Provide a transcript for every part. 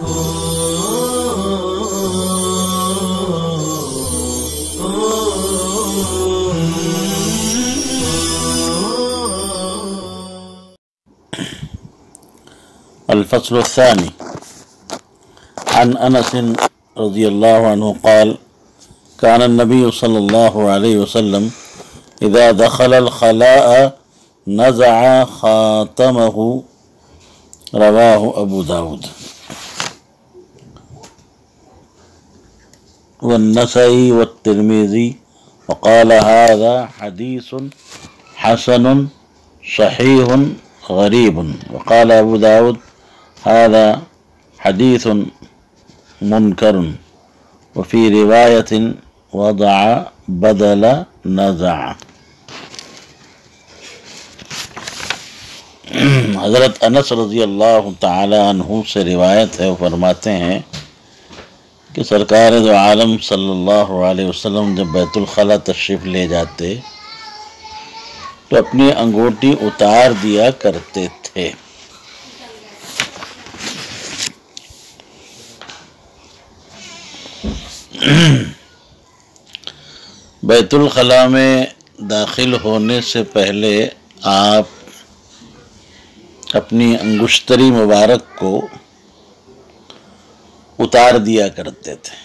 الفصل الثاني عن أنس رضي الله عنه قال كان النبي صلى الله عليه وسلم إذا دخل الخلاء نزع خاتمه رواه أبو داود والنسائي والترمذي وقال هذا حديث حسن صحيح غريب وقال أبو داود هذا حديث منكر وفي رواية وضع بدل نزع۔ حضرت انس رضی اللہ تعالی عنہ سے روایت ہے، وہ فرماتے ہیں کہ سرکار دو عالم صلی اللہ علیہ وسلم جب بیت الخلا تشریف لے جاتے تو اپنی انگوٹی اتار دیا کرتے تھے۔ بیت الخلا میں داخل ہونے سے پہلے آپ اپنی انگشتری مبارک کو اتار دیا کرتے تھے۔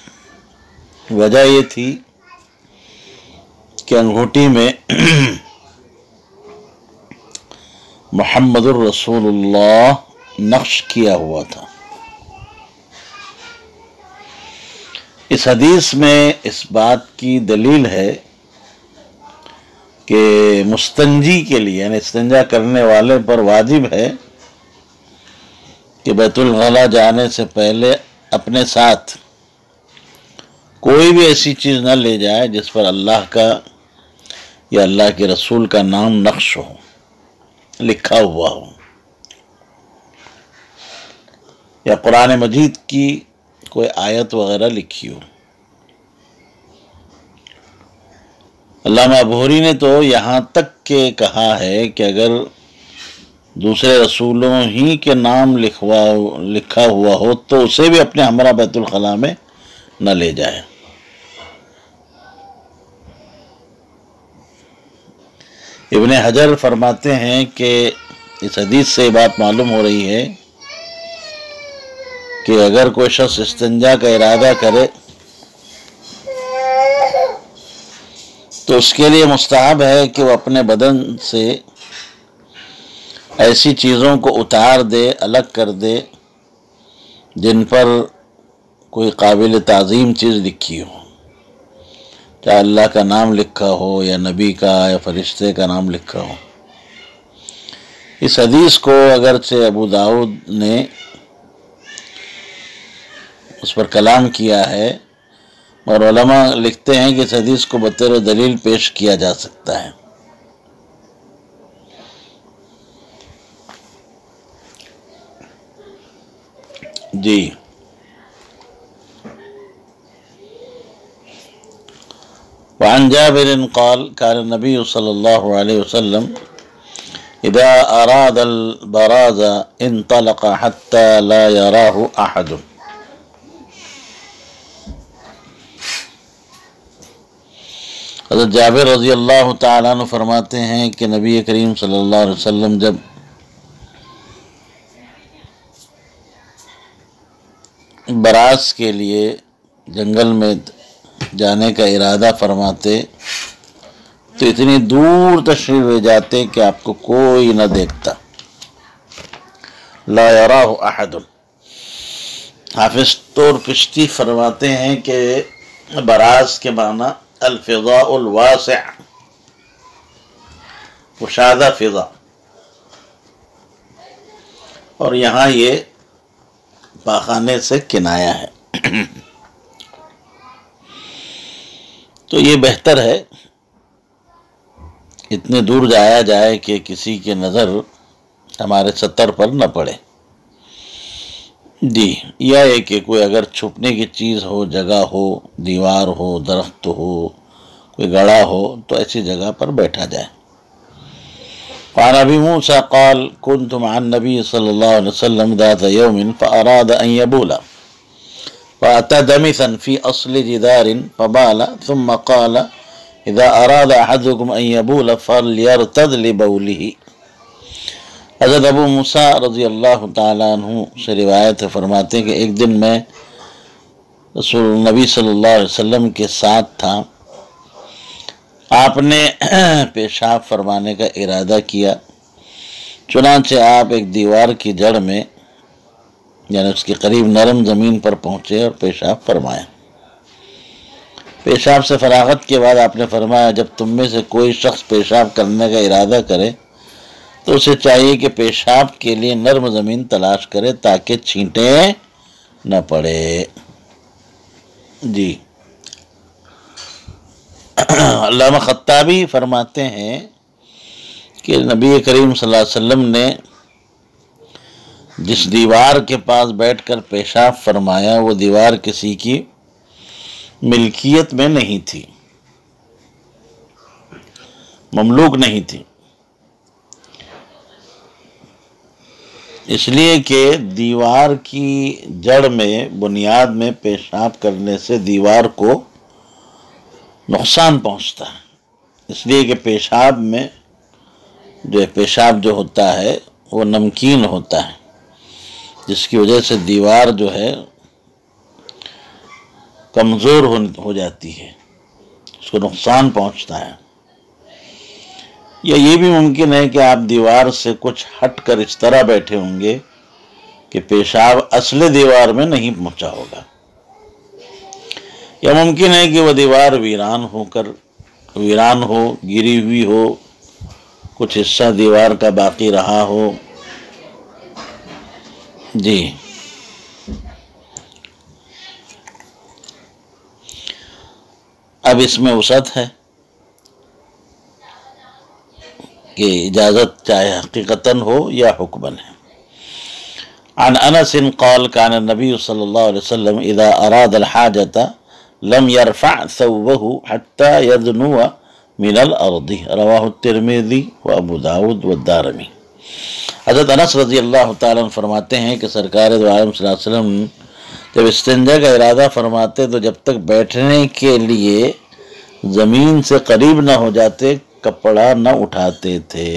وجہ یہ تھی کہ انگوٹی میں محمد الرسول اللہ نقش کیا ہوا تھا۔ اس حدیث میں اس بات کی دلیل ہے کہ مستنجی کے لیے یعنی استنجا کرنے والے پر واجب ہے کہ بیت الخلا جانے سے پہلے اپنے ساتھ کوئی بھی ایسی چیز نہ لے جائے جس پر اللہ کا یا اللہ کے رسول کا نام نقش ہو، لکھا ہوا ہو، یا قرآن مجید کی کوئی آیت وغیرہ لکھی ہو۔ علامہ بھوری نے تو یہاں تک کہ کہا ہے کہ اگر دوسرے رسولوں ہی کے نام لکھا ہوا ہو تو اسے بھی اپنے ہمراہ بیت الخلا میں نہ لے جائے۔ ابن حجر فرماتے ہیں کہ اس حدیث سے یہ بات معلوم ہو رہی ہے کہ اگر کوئی شخص استنجا کا ارادہ کرے تو اس کے لیے مستحب ہے کہ وہ اپنے بدن سے ایسی چیزوں کو اتار دے، الگ کر دے جن پر کوئی قابل تعظیم چیز لکھی ہو، چاہے اللہ کا نام لکھا ہو یا نبی کا یا فرشتے کا نام لکھا ہو۔ اس حدیث کو اگرچہ ابو داؤد نے اس پر کلام کیا ہے اور علماء لکھتے ہیں کہ اس حدیث کو بطور دلیل پیش کیا جا سکتا ہے۔ جی وعن جابر قال كان النبي صلى الله عليه وسلم إذا أراد البراز انطلق حتى لا يراه أحد۔ حضرت جابر رضی اللہ تعالیٰ عنہ فرماتے ہیں کہ نبی کریم صلی اللہ علیہ وسلم جب براز کے لیے جنگل میں جانے کا ارادہ فرماتے تو اتنی دور تشریف لے جاتے کہ آپ کو کوئی نہ دیکھتا۔ لا یراہ احد۔ حافظ طور پشتی فرماتے ہیں کہ براز کے معنی الفضاء الواسع، کشادہ فضا، اور یہاں یہ پاخانے سے کنایا ہے۔ تو یہ بہتر ہے اتنے دور جایا جائے کہ کسی کی نظر ہمارے سطر پر نہ پڑے۔ جی، یا یہ کہ کوئی اگر چھپنے کی چیز ہو، جگہ ہو، دیوار ہو، درخت ہو، کوئی گڑھا ہو تو ایسی جگہ پر بیٹھا جائے۔ وعن ابي موسى قال كنت مع النبي صلى الله عليه وسلم ذات يوم فأراد أن يبول فأتى دمثا في أصل جدار فبال ثم قال إذا أراد أحدكم أن يبول فليرتد لبوله۔ حضرت ابو موسیٰ رضی اللہ تعالیٰ عنہ سے روایت فرماتے ہیں کہ ایک دن میں رسول نبی صلی اللہ علیہ وسلم کے ساتھ تھا، آپ نے پیشاب فرمانے کا ارادہ کیا، چنانچہ آپ ایک دیوار کی جڑ میں یعنی اس کے قریب نرم زمین پر پہنچے اور پیشاب فرمایا۔ پیشاب سے فراغت کے بعد آپ نے فرمایا جب تم میں سے کوئی شخص پیشاب کرنے کا ارادہ کرے تو اسے چاہیے کہ پیشاب کے لیے نرم زمین تلاش کرے تاکہ چھینٹیں نہ پڑے۔ جی علامہ خطابی فرماتے ہیں کہ نبی کریم صلی اللہ علیہ وسلم نے جس دیوار کے پاس بیٹھ کر پیشاب فرمایا وہ دیوار کسی کی ملکیت میں نہیں تھی، مملوک نہیں تھی، اس لیے کہ دیوار کی جڑ میں بنیاد میں پیشاب کرنے سے دیوار کو نقصان پہنچتا ہے، اس لیے کہ پیشاب جو ہوتا ہے وہ نمکین ہوتا ہے، جس کی وجہ سے دیوار جو ہے کمزور ہو جاتی ہے، اس کو نقصان پہنچتا ہے۔ یا یہ بھی ممکن ہے کہ آپ دیوار سے کچھ ہٹ کر اس طرح بیٹھے ہوں گے کہ پیشاب اصل دیوار میں نہیں پہنچا ہوگا، یا ممکن ہے کہ وہ دیوار ویران ہو، گری ہوئی ہو، کچھ حصہ دیوار کا باقی رہا ہو۔ جی اب اس میں وسعت ہے کہ اجازت چاہے حقیقتاً ہو یا حکماً ہے۔ عن انس قال كان النبي صلى الله عليه وسلم اذا اراد الحاجة لم يرفع ثوبه حتى يدنو من الارض، رواہ الترمذی وابو داود والدارمی۔ حضرت انس رضی اللہ تعالیٰ عنہ فرماتے ہیں کہ سرکار دو عالم صلی اللہ علیہ وسلم جب استنجا کا ارادہ فرماتے تو جب تک بیٹھنے کے لیے زمین سے قریب نہ ہو جاتے کپڑا نہ اٹھاتے تھے۔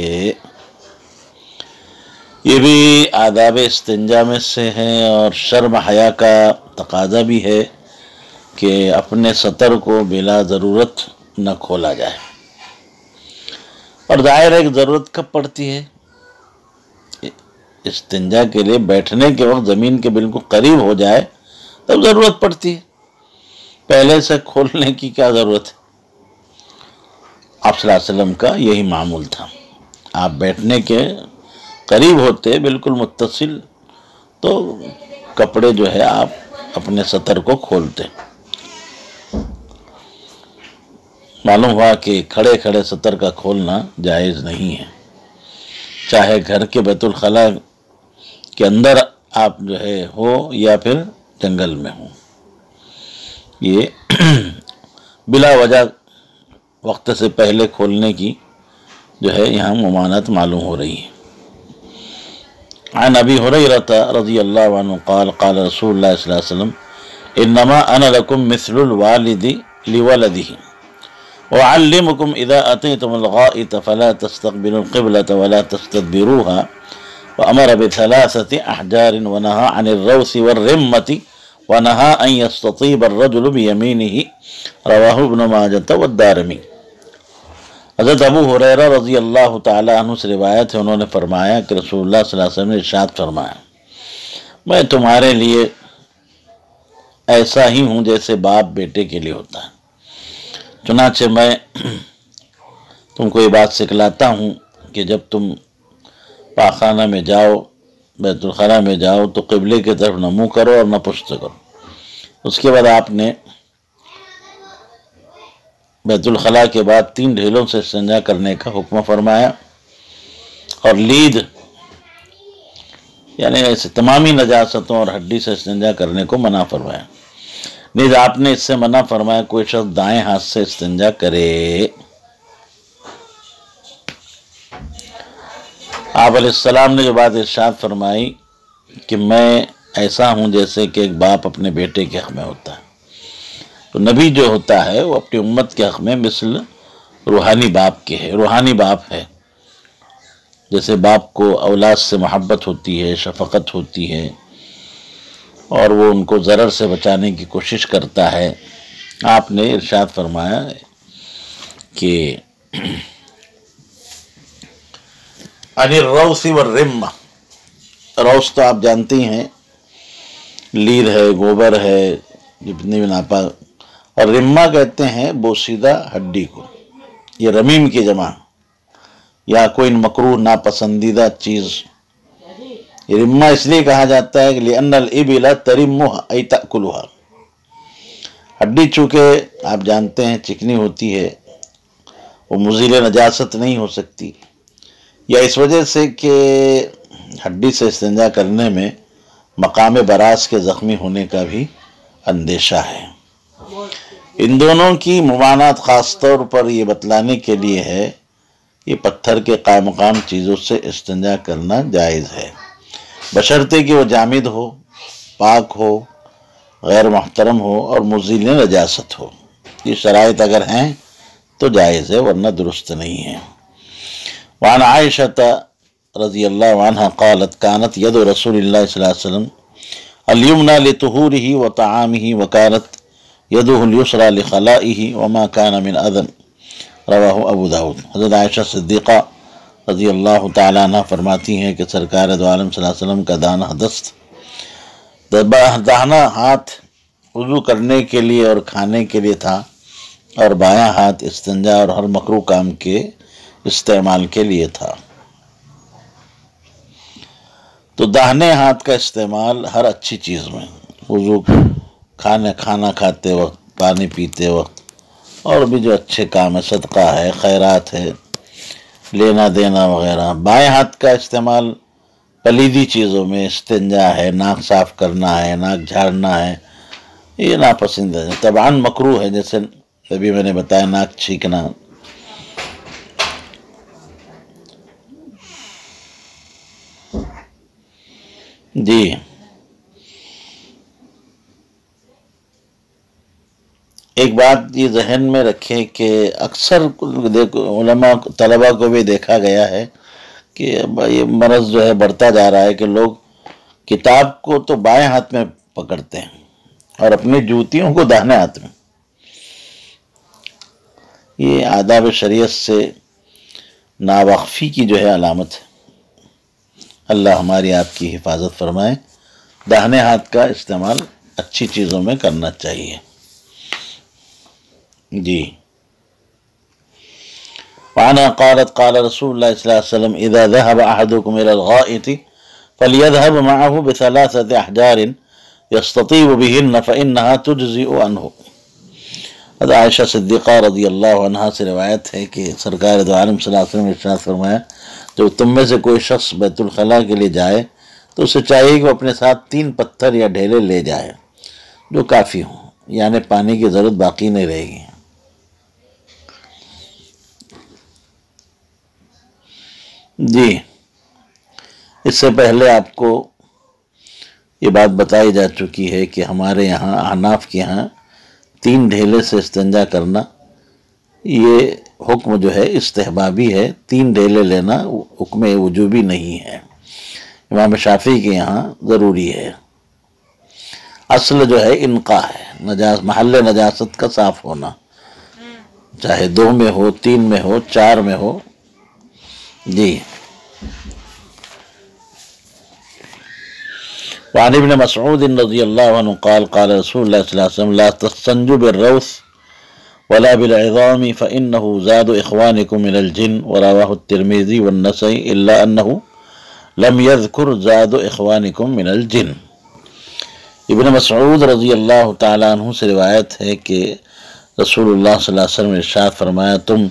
یہ بھی آداب استنجا میں سے ہے اور شرم حیا کا تقاضا بھی ہے کہ اپنے سطر کو بلا ضرورت نہ کھولا جائے، اور ظاہر ہے کہ ضرورت کب پڑتی ہے؟ استنجا کے لیے بیٹھنے کے وقت زمین کے بالکل قریب ہو جائے تب ضرورت پڑتی ہے، پہلے سے کھولنے کی کیا ضرورت ہے؟ آپ صلی اللہ علیہ وسلم کا یہی معمول تھا، آپ بیٹھنے کے قریب ہوتے بالکل متصل تو کپڑے جو ہے آپ اپنے سطر کو کھولتے۔ معلوم ہوا کہ کھڑے کھڑے سطر کا کھولنا جائز نہیں ہے، چاہے گھر کے بیت الخلاء کے اندر آپ جو ہے ہو یا پھر جنگل میں ہو، یہ بلا وجہ وقت سے پہلے کھولنے کی جو ہے یہاں ممانعت معلوم ہو رہی ہے۔ عن ابی ہریرہ رضی اللہ عنہ قال قال رسول اللہ صلی اللہ علیہ وسلم انما انا لکم مثل الوالد لولده وعلمكم اذا اتيتم الغائط فلا تستقبلوا القبلة ولا تستدبروها وامر بثلاثة احجار ونهى عن الروث والرمة ونهى ان يستطيب الرجل بيمينه رواہ ابن ماجہ والدارمی۔ حضرت ابو ہریرہ رضی اللہ تعالیٰ عنہ سے روایت ہے، انہوں نے فرمایا کہ رسول اللہ صلی اللہ علیہ وسلم نے ارشاد فرمایا میں تمہارے لیے ایسا ہی ہوں جیسے باپ بیٹے کے لیے ہوتا ہے، چنانچہ میں تم کو یہ بات سکھلاتا ہوں کہ جب تم پاخانہ میں جاؤ، بیت الخلاء میں جاؤ تو قبلے کی طرف نہ منہ کرو اور نہ پشت کرو۔ اس کے بعد آپ نے بیت الخلاء کے بعد 3 ڈھیلوں سے استنجا کرنے کا حکم فرمایا، اور لید یعنی ایسے تمامی نجاستوں اور ہڈی سے استنجا کرنے کو منع فرمایا۔ نیز آپ نے اس سے منع فرمایا کوئی شخص دائیں ہاتھ سے استنجا کرے۔ آپ علیہ السلام نے جو بات ارشاد فرمائی کہ میں ایسا ہوں جیسے کہ ایک باپ اپنے بیٹے کے حق میں ہوتا ہے، تو نبی جو ہوتا ہے وہ اپنی امت کے حق میں مثل روحانی باپ کے ہے، روحانی باپ ہے۔ جیسے باپ کو اولاد سے محبت ہوتی ہے، شفقت ہوتی ہے، اور وہ ان کو ضرر سے بچانے کی کوشش کرتا ہے، آپ نے ارشاد فرمایا کہ عن الروث والرمہ، روث تو آپ جانتے ہی ہیں، لیل ہے، گوبر ہے، جتنی بھی ناپاک، اور رمہ کہتے ہیں بوسیدہ ہڈی کو، یہ رمیم کی جمع، یا کوئی مکروہ ناپسندیدہ چیز۔ یہ رمہ اس لیے کہا جاتا ہے کہ لِأَنَّ الْإِبِلَ تَرِمُّهَا أَيْ تَأْكُلُهَا، ہڈی چونکہ آپ جانتے ہیں چکنی ہوتی ہے، وہ مزیل نجاست نہیں ہو سکتی، یا اس وجہ سے کہ ہڈی سے استنجا کرنے میں مقام براز کے زخمی ہونے کا بھی اندیشہ ہے۔ ان دونوں کی ممانعت خاص طور پر یہ بتلانے کے لیے ہے، یہ پتھر کے قائم مقام چیزوں سے استنجا کرنا جائز ہے، بشرطے کہ وہ جامد ہو، پاک ہو، غیر محترم ہو اور مزیل نجاست ہو۔ یہ شرائط اگر ہیں تو جائز ہے، ورنہ درست نہیں ہے۔ وعن عائشة رضی اللہ عنہ قالت كانت ید رسول اللہ صلی اللہ علیہ وسلم اليمنى لطهوره وطعامه وكانت يده اليسرى لخلائه وما كان من اذن، رواہ ابو داود۔ حضرت عائشہ صدیقہ رضی اللہ تعالیٰ عنہ فرماتی ہیں کہ سرکار دو عالم صلی اللہ علیہ وسلم کا دانا دست، داہنا ہاتھ وضو کرنے کے لیے اور کھانے کے لیے تھا، اور بایاں ہاتھ استنجا اور ہر مکروہ کام کے استعمال کے لیے تھا۔ تو داہنے ہاتھ کا استعمال ہر اچھی چیز میں، وضو، کھانا کھاتے وقت، پانی پیتے وقت، اور بھی جو اچھے کام ہے، صدقہ ہے، خیرات ہے، لینا دینا وغیرہ۔ بائیں ہاتھ کا استعمال پلیدی چیزوں میں، استنجا ہے، ناک صاف کرنا ہے، ناک جھاڑنا ہے، یہ ناپسندیدہ ہے، طبعاً مکروہ ہے، جیسے ابھی میں نے بتایا ناک چھینکنا۔ جی، ایک بات یہ ذہن میں رکھیں کہ اکثر علماء طلباء کو بھی دیکھا گیا ہے کہ یہ مرض جو ہے بڑھتا جا رہا ہے کہ لوگ کتاب کو تو بائیں ہاتھ میں پکڑتے ہیں اور اپنی جوتیوں کو داہنے ہاتھ میں۔ یہ آداب شریعت سے ناواقفی کی جو ہے علامت ہے۔ اللہ ہماری آپ کی حفاظت فرمائے۔ داہنے ہاتھ کا استعمال اچھی چیزوں میں کرنا چاہیے۔ جی، وعنها قالت قال رسول اللہ صلی اللہ علیہ وسلم اذا ذهب احدكم الى الغائط فليذهب معه بثلاثة احجار يستطيب بهن فانها تجزئ عنه۔ حضرت عائشہ صدیقہ رضی اللہ عنہ سے روایت ہے کہ سرکار دو عالم صلی اللہ علیہ وسلم نے ارشاد فرمایا، جب تم میں سے کوئی شخص بیت الخلاء کے لیے جائے تو اسے چاہیے کہ وہ اپنے ساتھ 3 پتھر یا ڈھیلے لے جائے جو کافی ہوں، یعنی پانی کی ضرورت باقی نہیں رہے گی۔ جی، اس سے پہلے آپ کو یہ بات بتائی جا چکی ہے کہ ہمارے یہاں احناف کے یہاں 3 ڈھیلے سے استنجا کرنا یہ حکم جو ہے استحبابی ہے، 3 ڈھیلے لینا حکم وجوبی نہیں ہے۔ امام شافعی کے یہاں ضروری ہے۔ اصل جو ہے انقاء ہے، محل نجاست کا صاف ہونا، چاہے 2 میں ہو، 3 میں ہو، 4 میں ہو۔ جی، وعن ابن مسعود رضی اللہ عنہ قال قال رسول اللہ صلی اللہ علیہ وسلم لا تستنجوا بالروث ولا بالعظام فإنه زاد إخوانكم من الجن، ورواه الترمذي والنسائي إلا أنه لم يذكر زاد إخوانكم من الجن۔ ابن مسعود رضی اللہ تعالیٰ عنہ سے روایت ہے کہ رسول اللہ صلی اللہ علیہ وسلم نے ارشاد فرمایا، تم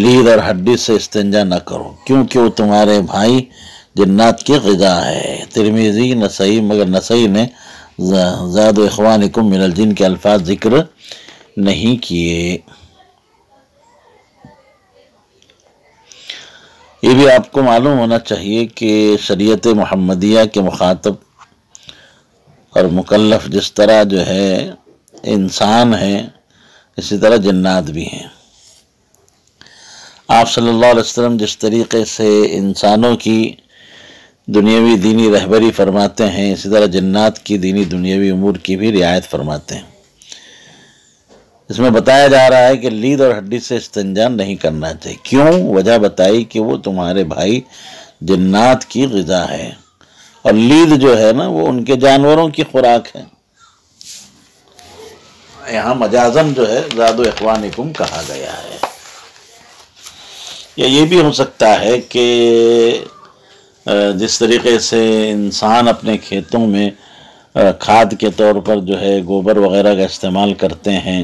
لید اور ہڈی سے استنجا نہ کرو کیونکہ وہ تمہارے بھائی جنات کی غذا ہے۔ ترمذی، نسائی، مگر نسائی نے زاد اخوانکم من الجن کے الفاظ ذکر نہیں کیے۔ یہ بھی آپ کو معلوم ہونا چاہیے کہ شریعت محمدیہ کے مخاطب اور مکلف جس طرح جو ہے انسان ہیں، اسی طرح جنات بھی ہیں۔ آپ صلی اللہ علیہ وسلم جس طریقے سے انسانوں کی دنیاوی دینی رہبری فرماتے ہیں، اسی طرح جنات کی دینی دنیاوی امور کی بھی رعایت فرماتے ہیں۔ اس میں بتایا جا رہا ہے کہ لید اور ہڈی سے استنجا نہیں کرنا چاہیے۔ کیوں؟ وجہ بتائی کہ وہ تمہارے بھائی جنات کی غذا ہے، اور لید جو ہے نا وہ ان کے جانوروں کی خوراک ہے۔ یہاں مجازن جو ہے زادو اخوانکم کہا گیا ہے۔ یا یہ بھی ہو سکتا ہے کہ جس طریقے سے انسان اپنے کھیتوں میں کھاد کے طور پر جو ہے گوبر وغیرہ کا استعمال کرتے ہیں،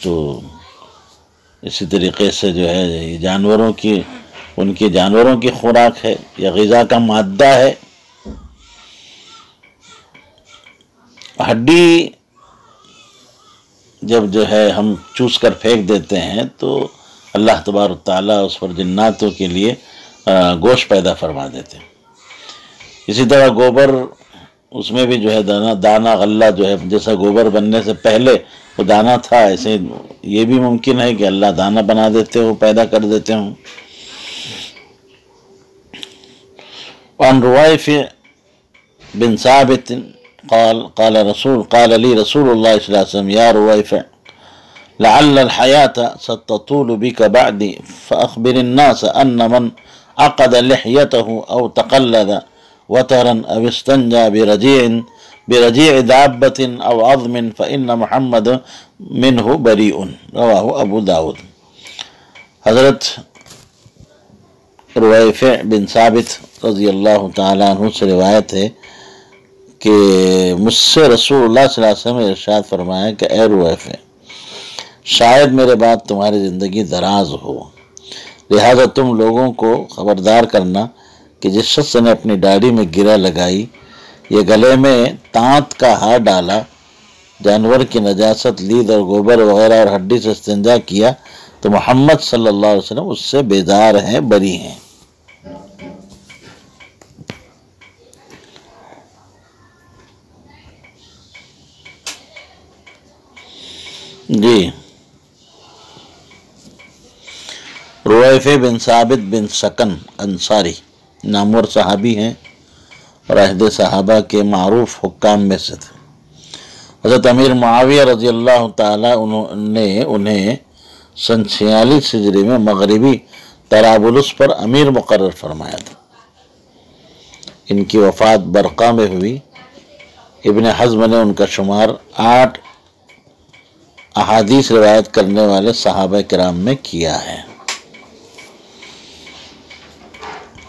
تو اسی طریقے سے جو ہے جانوروں کی ان کے جانوروں کی خوراک ہے یا غذا کا مادہ ہے۔ ہڈی جب جو ہے ہم چوس کر پھینک دیتے ہیں تو اللہ تبارک و تعالیٰ اس پر جناتوں کے لیے گوشت پیدا فرما دیتے ہیں۔ اسی طرح گوبر، اس میں بھی جو ہے دانہ غلہ جو ہے، جیسا گوبر بننے سے پہلے وہ دانہ تھا، ایسے یہ بھی ممکن ہے کہ اللہ دانہ بنا دیتے ہو، پیدا کر دیتے ہوں۔ وعن روایفع بن ثابت قال لي رسول الله صلى الله عليه وسلم يا رويفع لعل الحياة ستطول بك بعدي فأخبر الناس أن من عقد لحيته أو تقلد وترا أو استنجى برجيع دابة أو عظم فإن محمد منه بريء رواہ ابو داود۔ حضرت رویفع بن ثابت رضی اللہ تعالیٰ عنہ سے روایت ہے کہ مجھ سے رسول اللہ صلی اللہ علیہ وسلم نے ارشاد فرمایا کہ اے رویفع، شاید میرے بعد تمہاری زندگی دراز ہو، لہذا تم لوگوں کو خبردار کرنا کہ جس شخص نے اپنی داڑھی میں گرہ لگائی، یہ گلے میں تانت کا ہار ڈالا، جانور کی نجاست لید اور گوبر وغیرہ اور ہڈی سے استنجا کیا، تو محمد صلی اللہ علیہ وسلم اس سے بیزار ہیں، بری ہیں۔ جی، رویفع بن ثابت بن سکن انصاری نامور صحابی ہیں اور عہد صحابہ کے معروف حکام میں سے تھے۔ حضرت امیر معاویہ رضی اللہ تعالیٰ نے انہیں سن 46 ہجری میں مغربی طرابلس پر امیر مقرر فرمایا تھا۔ ان کی وفات برقہ میں ہوئی۔ ابن حزم نے ان کا شمار 8 احادیث روایت کرنے والے صحابہ کرام میں کیا ہے۔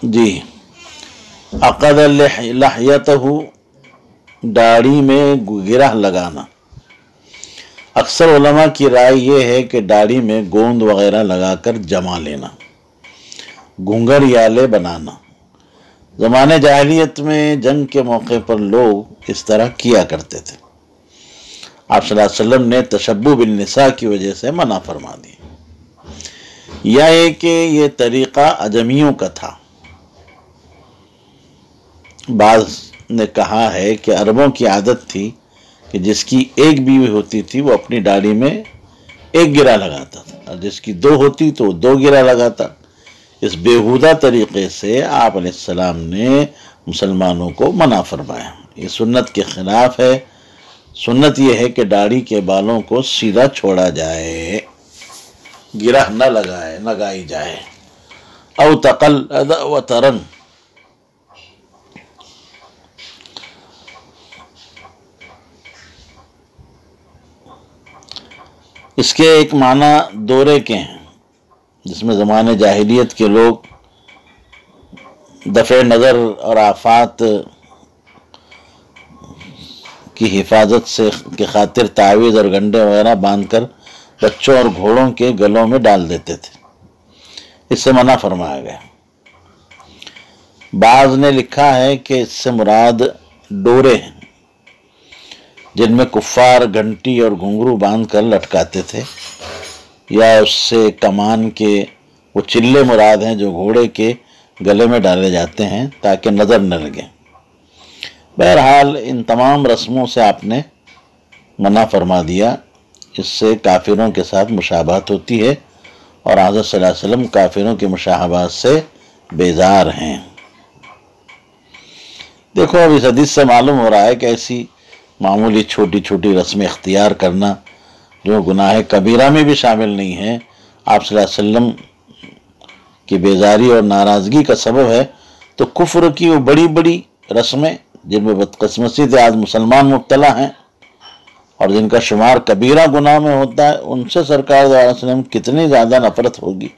جی، عقد لحیتہ، داڑھی میں گرہ لگانا۔ اکثر علماء کی رائے یہ ہے کہ داڑھی میں گوند وغیرہ لگا کر جما لینا، گھنگر یالے بنانا۔ زمانے جاہلیت میں جنگ کے موقع پر لوگ اس طرح کیا کرتے تھے۔ آپ صلی اللہ علیہ وسلم نے تشبہ بالنساء کی وجہ سے منع فرما دی، یا یہ کہ یہ طریقہ عجمیوں کا تھا۔ بعض نے کہا ہے کہ عربوں کی عادت تھی کہ جس کی ایک بیوی ہوتی تھی وہ اپنی داڑھی میں ایک گرہ لگاتا تھا، اور جس کی 2 ہوتی تو وہ 2 گرہ لگاتا۔ اس بیہودہ طریقے سے آپ علیہ السلام نے مسلمانوں کو منع فرمایا۔ یہ سنت کے خلاف ہے۔ سنت یہ ہے کہ داڑھی کے بالوں کو سیدھا چھوڑا جائے، گرہ نہ لگائی جائے۔ او تقلد وترن، اس کے ایک معنی دورے کے ہیں، جس میں زمانے جاہلیت کے لوگ دفع نظر اور آفات کی حفاظت سے کی خاطر تعویذ اور گنڈے وغیرہ باندھ کر بچوں اور گھوڑوں کے گلوں میں ڈال دیتے تھے۔ اس سے منع فرمایا گیا۔ بعض نے لکھا ہے کہ اس سے مراد ڈورے ہیں جن میں کفار گھنٹی اور گھنگرو باندھ کر لٹکاتے تھے، یا اس سے کمان کے وہ چلے مراد ہیں جو گھوڑے کے گلے میں ڈالے جاتے ہیں تاکہ نظر نہ لگے۔ بہرحال ان تمام رسموں سے آپ نے منع فرما دیا، اس سے کافروں کے ساتھ مشابہت ہوتی ہے، اور حضرت صلی اللہ علیہ وسلم کافروں کے مشابہت سے بیزار ہیں۔ دیکھو اب اس حدیث سے معلوم ہو رہا ہے کہ ایسی معمولی چھوٹی چھوٹی رسمیں اختیار کرنا جو گناہ کبیرہ میں بھی شامل نہیں ہیں، آپ صلی اللہ علیہ وسلم کی بیزاری اور ناراضگی کا سبب ہے، تو کفر کی وہ بڑی بڑی رسمیں جن میں بدقسمتی سے آج مسلمان مبتلا ہیں اور جن کا شمار کبیرہ گناہ میں ہوتا ہے، ان سے سرکار صلی اللہ علیہ وسلم کتنی زیادہ نفرت ہوگی۔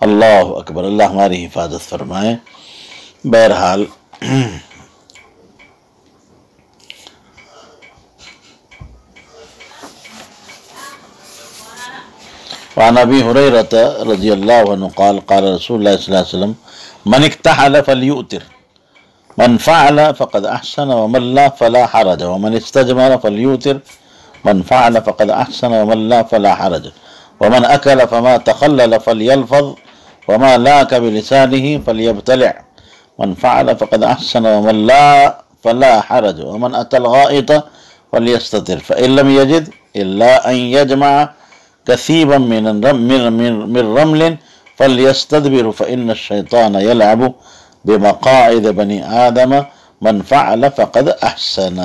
اللہ اکبر، اللہ ہماری حفاظت فرمائے۔ بہرحال وعن ابی ہریرہ رضی اللہ عنہ قال قال رسول اللہ صلی اللہ علیہ وسلم من اکتحل فلیؤتر من فعل فقد احسن ومن لا فلا حرج ومن استجمر فلیؤتر من فعل فقد احسن ومن لا فلا حرج ومن اکل فما تخلل فلیلفظ وما لاک بلسانه فلیبتلع من فعل فقد احسن ومن لا فلا حرج ومن اتى الغائط فليستتر فإن لم يجد الا ان يجمع كثيبا من رمل فليستدبر فإن الشيطان يلعب بمقاعد بني آدم من فعل فقد احسن۔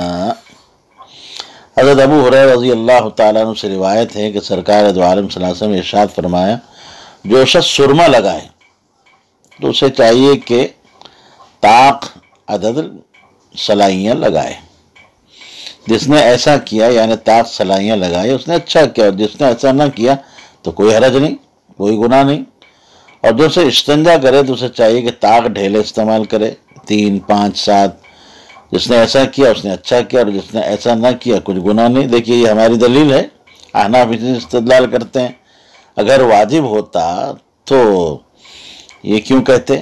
حضرت ابو ہریرہ رضی اللہ تعالیٰ عنہ سے روایت ہے کہ سرکار دو عالم صلی اللہ علیہ وسلم نے ارشاد فرمایا، جو شخص سرما لگائے تو اسے چاہیے کہ طاق عدد سلائیاں لگائے۔ جس نے ایسا کیا یعنی طاق سلائیاں لگائے اس نے اچھا کیا، اور جس نے ایسا نہ کیا تو کوئی حرج نہیں، کوئی گناہ نہیں۔ اور جو سے استنجا کرے تو اسے چاہیے کہ طاق ڈھیلے استعمال کرے، 3 5 7۔ جس نے ایسا کیا اس نے اچھا کیا، اور جس نے ایسا نہ کیا کچھ گناہ نہیں۔ دیکھیے یہ ہماری دلیل ہے، احناف اس استدلال کرتے ہیں۔ اگر واجب ہوتا تو یہ کیوں کہتے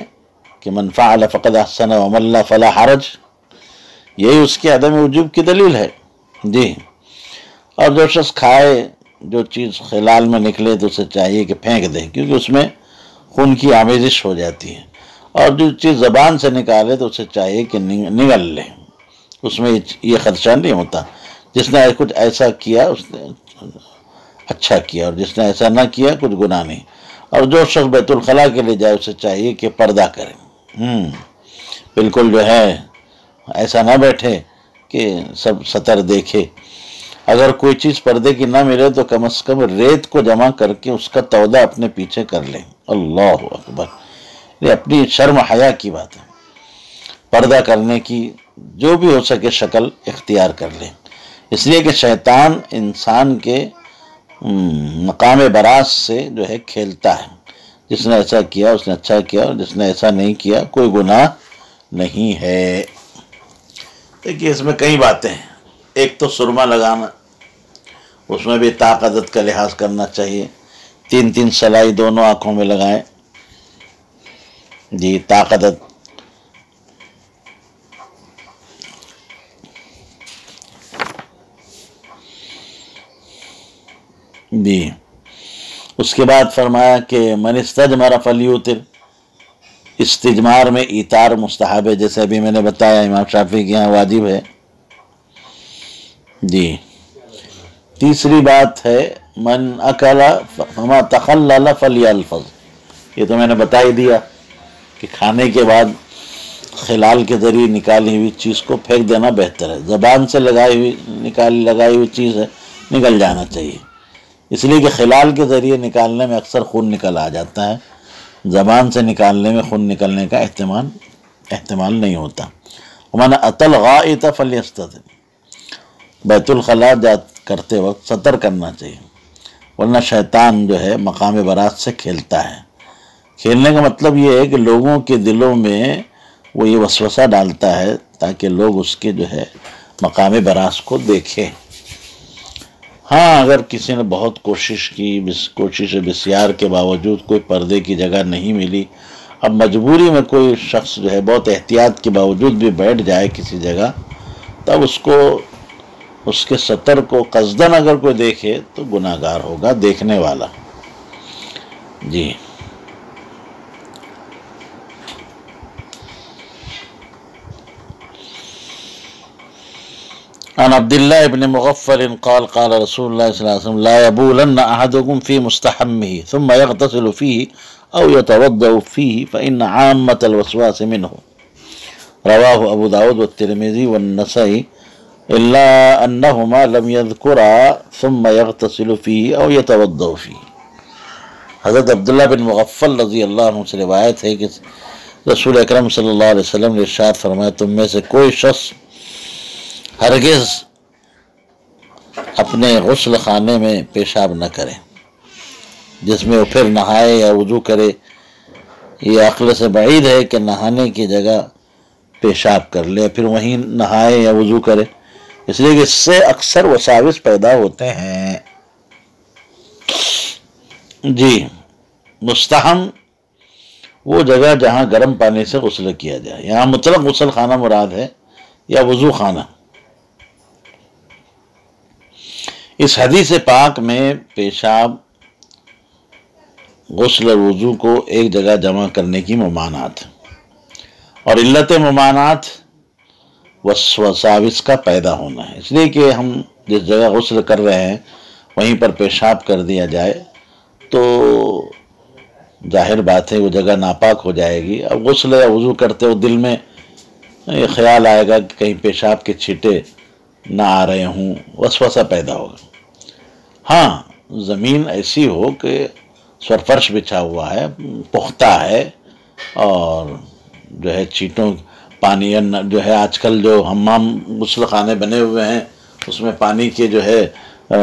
کہ من فعل فقد احسن ومن لا فلا حرج؟ یہی اس کے عدم وجوب کی دلیل ہے جی۔ اور جو شخص کھائے جو چیز خلال میں نکلے تو اسے چاہیے کہ پھینک دے، کیونکہ اس میں خون کی آمیزش ہو جاتی ہے۔ اور جو چیز زبان سے نکالے تو اسے چاہیے کہ نگل لے، اس میں یہ خدشہ نہیں ہوتا۔ جس نے کچھ ایسا کیا اس نے اچھا کیا، اور جس نے ایسا نہ کیا کچھ گناہ نہیں۔ اور جو شخص بیت الخلاء کے لیے جائے اسے چاہیے کہ پردہ کرے، بالکل جو ہے ایسا نہ بیٹھے کہ سب سطر دیکھے۔ اگر کوئی چیز پردے کی نہ ملے تو کم از کم ریت کو جمع کر کے اس کا تودہ اپنے پیچھے کر لیں۔ اللہ اکبر، یہ اپنی شرم حیا کی بات ہے۔ پردہ کرنے کی جو بھی ہو سکے شکل اختیار کر لیں، اس لیے کہ شیطان انسان کے مقام براز سے جو ہے کھیلتا ہے۔ جس نے ایسا کیا اس نے اچھا کیا، اور جس نے ایسا نہیں کیا کوئی گناہ نہیں ہے۔ دیکھیے اس میں کئی باتیں ہیں۔ ایک تو سرما لگانا، اس میں بھی طاق عدد کا لحاظ کرنا چاہیے۔ 3 سلائی دونوں آنکھوں میں لگائیں جی، طاق عدد۔ جی اس کے بعد فرمایا کہ من استجمر فلیوتر، استجمار میں ایتار مستحب ہے، جیسے ابھی میں نے بتایا امام شافعی کے یہاں واجب ہے جی۔ تیسری بات ہے من اکل فما تخلل فلیلفظ، یہ تو میں نے بتا ہی دیا کہ کھانے کے بعد خلال کے ذریعے نکالی ہوئی چیز کو پھینک دینا بہتر ہے۔ زبان سے لگائی ہوئی چیز ہے، نکل جانا چاہیے، اس لیے کہ خلال کے ذریعے نکالنے میں اکثر خون نکل آ جاتا ہے، زبان سے نکالنے میں خون نکلنے کا احتمال نہیں ہوتا۔ ومن اتی الغائط فلیستتر، بیت الخلاء کرتے وقت سطر کرنا چاہیے، ورنہ شیطان جو ہے مقام برات سے کھیلتا ہے۔ کھیلنے کا مطلب یہ ہے کہ لوگوں کے دلوں میں وہ یہ وسوسہ ڈالتا ہے تاکہ لوگ اس کے جو ہے مقام براس کو دیکھیں۔ ہاں اگر کسی نے بہت کوشش کی، کوشش بسیار کے باوجود کوئی پردے کی جگہ نہیں ملی، اب مجبوری میں کوئی شخص جو ہے بہت احتیاط کے باوجود بھی بیٹھ جائے کسی جگہ، تب اس کے سطر کو قصدن اگر کوئی دیکھے تو گناہ گار ہوگا دیکھنے والا جی عن عبد الله بن مغفل قال قال رسول الله صلى الله عليه وسلم لا يبولن أحدكم في مستحمه ثم يغتسل فيه أو يتوضأ فيه فإن عامة الوسواس منه. رواه أبو داود والترمذي والنسائي إلا أنهما لم يذكرا ثم يغتسل فيه أو يتوضأ فيه. حضرت عبداللہ بن مغفل رضی اللہ عنہ سے روایت ہے کہ رسول اکرم صلی اللہ علیہ وسلم نے ارشاد فرمایا تم میں سے کوئی شخص ہرگز اپنے غسل خانے میں پیشاب نہ کرے جس میں وہ پھر نہائے یا وضو کرے. یہ عقل سے بعید ہے کہ نہانے کی جگہ پیشاب کر لے پھر وہیں نہائے یا وضو کرے، اس لیے کہ اس سے اکثر وساوس پیدا ہوتے ہیں. جی مستحم وہ جگہ جہاں گرم پانی سے غسل کیا جائے، یہاں مطلق غسل خانہ مراد ہے یا وضو خانہ. اس حدیث پاک میں پیشاب، غسل اور وضو کو ایک جگہ جمع کرنے کی ممانعت اور علت ممانعت وساوس کا پیدا ہونا ہے. اس لیے کہ ہم جس جگہ غسل کر رہے ہیں وہیں پر پیشاب کر دیا جائے تو ظاہر بات ہے وہ جگہ ناپاک ہو جائے گی. اب غسل یا وضو کرتے ہو دل میں یہ خیال آئے گا کہ کہیں پیشاب کے چھینٹے نہ آ رہے ہوں، وسوسہ پیدا ہوگا. ہاں زمین ایسی ہو کہ سرفرش بچھا ہوا ہے، پختہ ہے اور جو ہے چھینٹوں پانی جو ہے آج کل جو حمام غسل خانے بنے ہوئے ہیں اس میں پانی کے جو ہے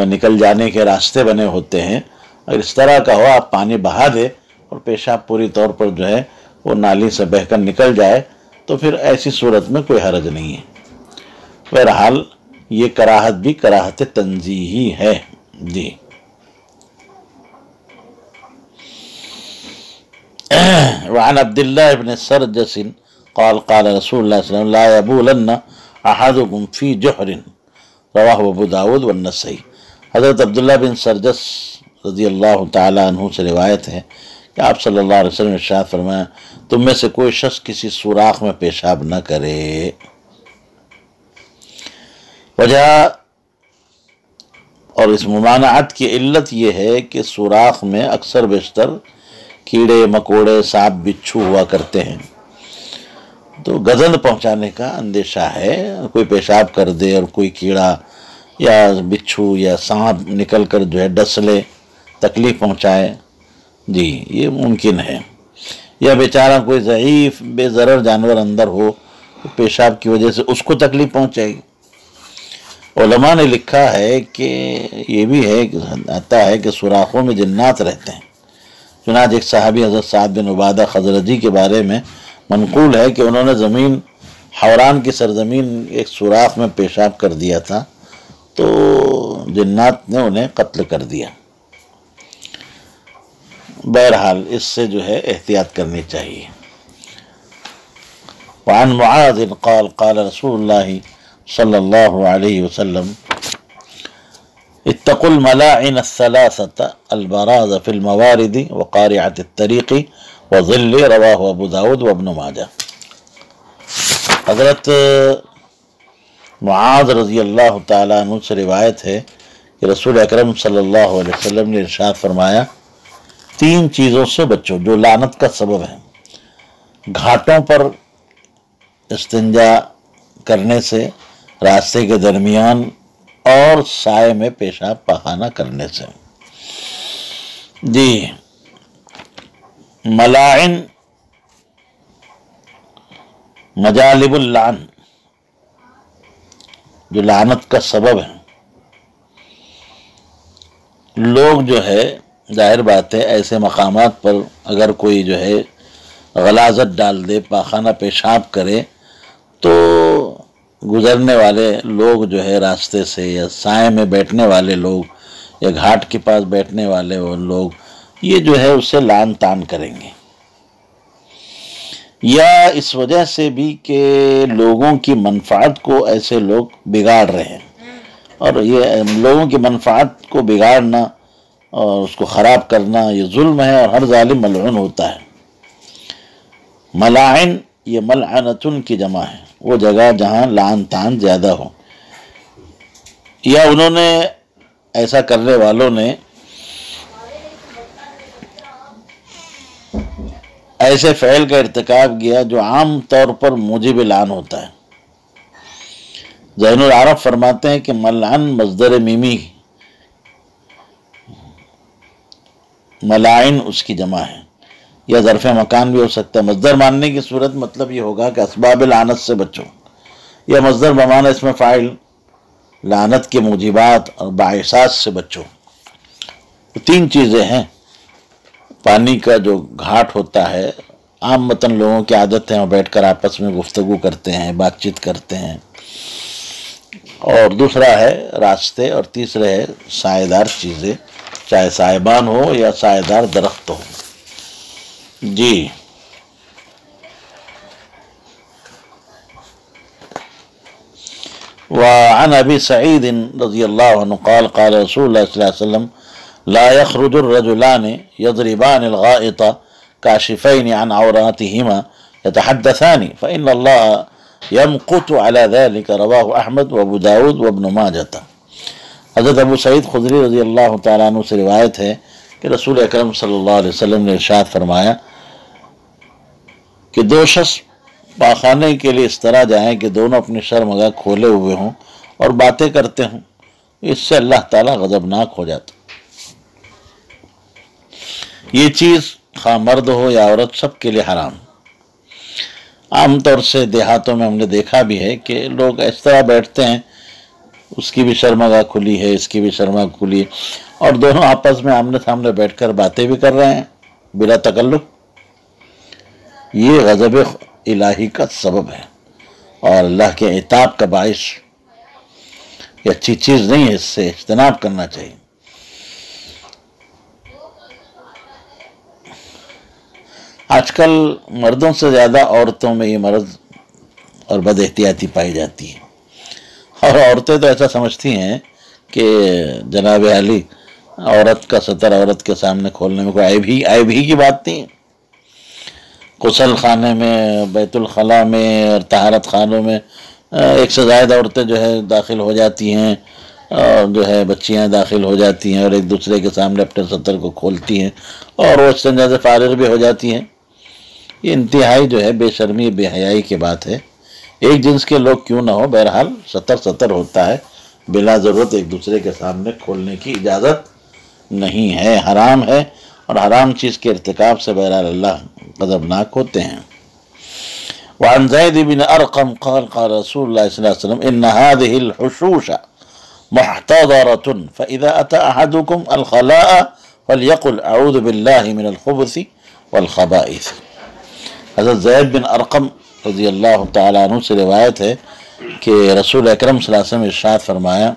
نکل جانے کے راستے بنے ہوتے ہیں. اگر اس طرح کا ہو آپ پانی بہا دے اور پیشاب پوری طور پر جو ہے وہ نالی سے بہہ کر نکل جائے تو پھر ایسی صورت میں کوئی حرج نہیں ہے. بہرحال یہ کراہت بھی کراہت تنزیہی ہے. جی وعن عبد الله بن سرجس قال قال رسول الله صلى الله عليه وسلم لا يبولن احدكم في جحر. رواه ابو داود والنسائی. حضرت عبداللہ بن سرجس رضی اللہ تعالیٰ عنہ سے روایت ہے کہ آپ صلی اللہ علیہ وسلم نے ارشاد فرمایا تم میں سے کوئی شخص کسی سوراخ میں پیشاب نہ کرے. وجہ اور اس ممانعت کی علت یہ ہے کہ سوراخ میں اکثر بیشتر کیڑے مکوڑے سانپ بچھو ہوا کرتے ہیں تو گزند پہنچانے کا اندیشہ ہے. کوئی پیشاب کر دے اور کوئی کیڑا یا بچھو یا سانپ نکل کر جو ہے ڈس لے، تکلیف پہنچائے. جی یہ ممکن ہے. یا بیچارہ کوئی ضعیف بے ضرر جانور اندر ہو تو پیشاب کی وجہ سے اس کو تکلیف پہنچائے گی. علماء نے لکھا ہے کہ یہ بھی ہے آتا ہے کہ سوراخوں میں جنات رہتے ہیں. چنانچہ ایک صحابی حضرت سعد بن عبادہ خزرجی کے بارے میں منقول ہے کہ انہوں نے زمین حوران کی سرزمین ایک سوراخ میں پیشاب کر دیا تھا تو جنات نے انہیں قتل کر دیا. بہرحال اس سے جو ہے احتیاط کرنی چاہیے. وعن معاذ قال قال رسول اللہ صلی اللہ علیہ وسلم اتقوا الملاعن الثلاثة البراز في الموارد وقارعة الطريق وظل. رواہ ابو داود وابن ماجہ. حضرت معاذ رضی اللہ تعالیٰ عنہ سے روایت ہے کہ رسول اکرم صلی اللہ علیہ وسلم نے ارشاد فرمایا تین چیزوں سے بچو جو لعنت کا سبب ہے: گھاٹوں پر استنجا کرنے سے، راستے کے درمیان اور سائے میں پیشاب پخانہ کرنے سے. جی ملاعن مجالب اللعن جو لعنت کا سبب ہے. لوگ جو ہے ظاہر بات ہے ایسے مقامات پر اگر کوئی جو ہے غلاظت ڈال دے، پاخانہ پیشاب کرے تو گزرنے والے لوگ جو ہے راستے سے یا سائے میں بیٹھنے والے لوگ یا گھاٹ کے پاس بیٹھنے والے وہ لوگ یہ جو ہے اسے لعن طعن کریں گے. یا اس وجہ سے بھی کہ لوگوں کی منفعت کو ایسے لوگ بگاڑ رہے ہیں، اور یہ لوگوں کی منفعت کو بگاڑنا اور اس کو خراب کرنا یہ ظلم ہے، اور ہر ظالم ملعون ہوتا ہے۔ ملاعن یہ ملعنتن کی جمع ہے، وہ جگہ جہاں لعن طعن زیادہ ہو، یا انہوں نے ایسا کرنے والوں نے ایسے فعل کا ارتکاب کیا جو عام طور پر موجب لعن ہوتا ہے۔ ذہن العرب فرماتے ہیں کہ ملعن مصدر میمی، ملاعن اس کی جمع ہے، یا ظرف مکان بھی ہو سکتا ہے۔ مصدر ماننے کی صورت مطلب یہ ہوگا کہ اسباب لعنت سے بچو، یا مصدر بمعنی اسم فاعل لعنت کے موجبات اور باعثات سے بچو۔ تین چیزیں ہیں، پانی کا جو گھاٹ ہوتا ہے، عام متن لوگوں کی عادت ہے وہ بیٹھ کر آپس میں گفتگو کرتے ہیں، بات چیت کرتے ہیں، اور دوسرا ہے راستے، اور تیسرے ہے سائے دار چیزیں، چاہے سائبان ہو یا سائے دار درخت ہو۔ جی وعن ابی سعید رضی اللہ عنہ قال قال رسول اللہ صلی اللہ علیہ وسلم لا يخرج الرجلان يضربان الغائط كاشفين عن عوراتهما يتحدثان فإن الله يمقت على ذلك، رواہ احمد وابو داود وابن ماجہ۔ حضرت ابو سعید خدری رضی اللہ تعالیٰ عنہ سے روایت ہے کہ رسول اکرم صلی اللہ علیہ وسلم نے ارشاد فرمایا کہ دو شخص پاخانے کے لیے اس طرح جائیں کہ دونوں اپنی شرمگاہ کھولے ہوئے ہوں اور باتیں کرتے ہوں، اس سے اللہ تعالیٰ غضبناک ہو جاتا۔ یہ چیز خواہ مرد ہو یا عورت سب کے لیے حرام۔ عام طور سے دیہاتوں میں ہم نے دیکھا بھی ہے کہ لوگ اس طرح بیٹھتے ہیں، اس کی بھی شرمگاہ کھلی ہے، اس کی بھی شرمگاہ کھلی ہے، اور دونوں آپس میں آمنے سامنے بیٹھ کر باتیں بھی کر رہے ہیں بلا تکلف۔ یہ غضب الہی کا سبب ہے اور اللہ کے عتاب کا باعث، یہ اچھی چیز نہیں ہے، اس سے اجتناب کرنا چاہیے۔ آج کل مردوں سے زیادہ عورتوں میں یہ مرض اور بد احتیاطی پائی جاتی ہے، اور عورتیں تو ایسا سمجھتی ہیں کہ جناب علی عورت کا ستر عورت کے سامنے کھولنے میں کوئی عیب ہی کی بات نہیں۔ غسل خانے میں، بیت الخلاء میں اور طہارت خانوں میں ایک سے زائد عورتیں جو ہے داخل ہو جاتی ہیں، اور جو ہے بچیاں داخل ہو جاتی ہیں اور ایک دوسرے کے سامنے اپنے ستر کو کھولتی ہیں، اور وہ استنجا سے فارغ بھی ہو جاتی ہیں۔ یہ انتہائی جو ہے بے شرمی بے حیائی کی بات ہے۔ ایک جنس کے لوگ کیوں نہ ہو، بہرحال ستر ہوتا ہے، بلا ضرورت ایک دوسرے کے سامنے کھولنے کی اجازت نہیں ہے، حرام ہے، اور حرام چیز کے ارتکاب سے بہرحال اللہ غضبناک ہوتے ہیں۔ وعن زید بن ارقم قال قال رسول اللہ صلی اللہ علیہ وسلم ان هذه الحشوش محتضرة فاذا اتى احدكم الخلاء فليقل اعوذ بالله من الخبث والخبائث۔ حضرت زید بن ارقم رضی اللہ تعالیٰ عنہ سے روایت ہے کہ رسول اکرم صلی اللہ علیہ وسلم ارشاد فرمایا،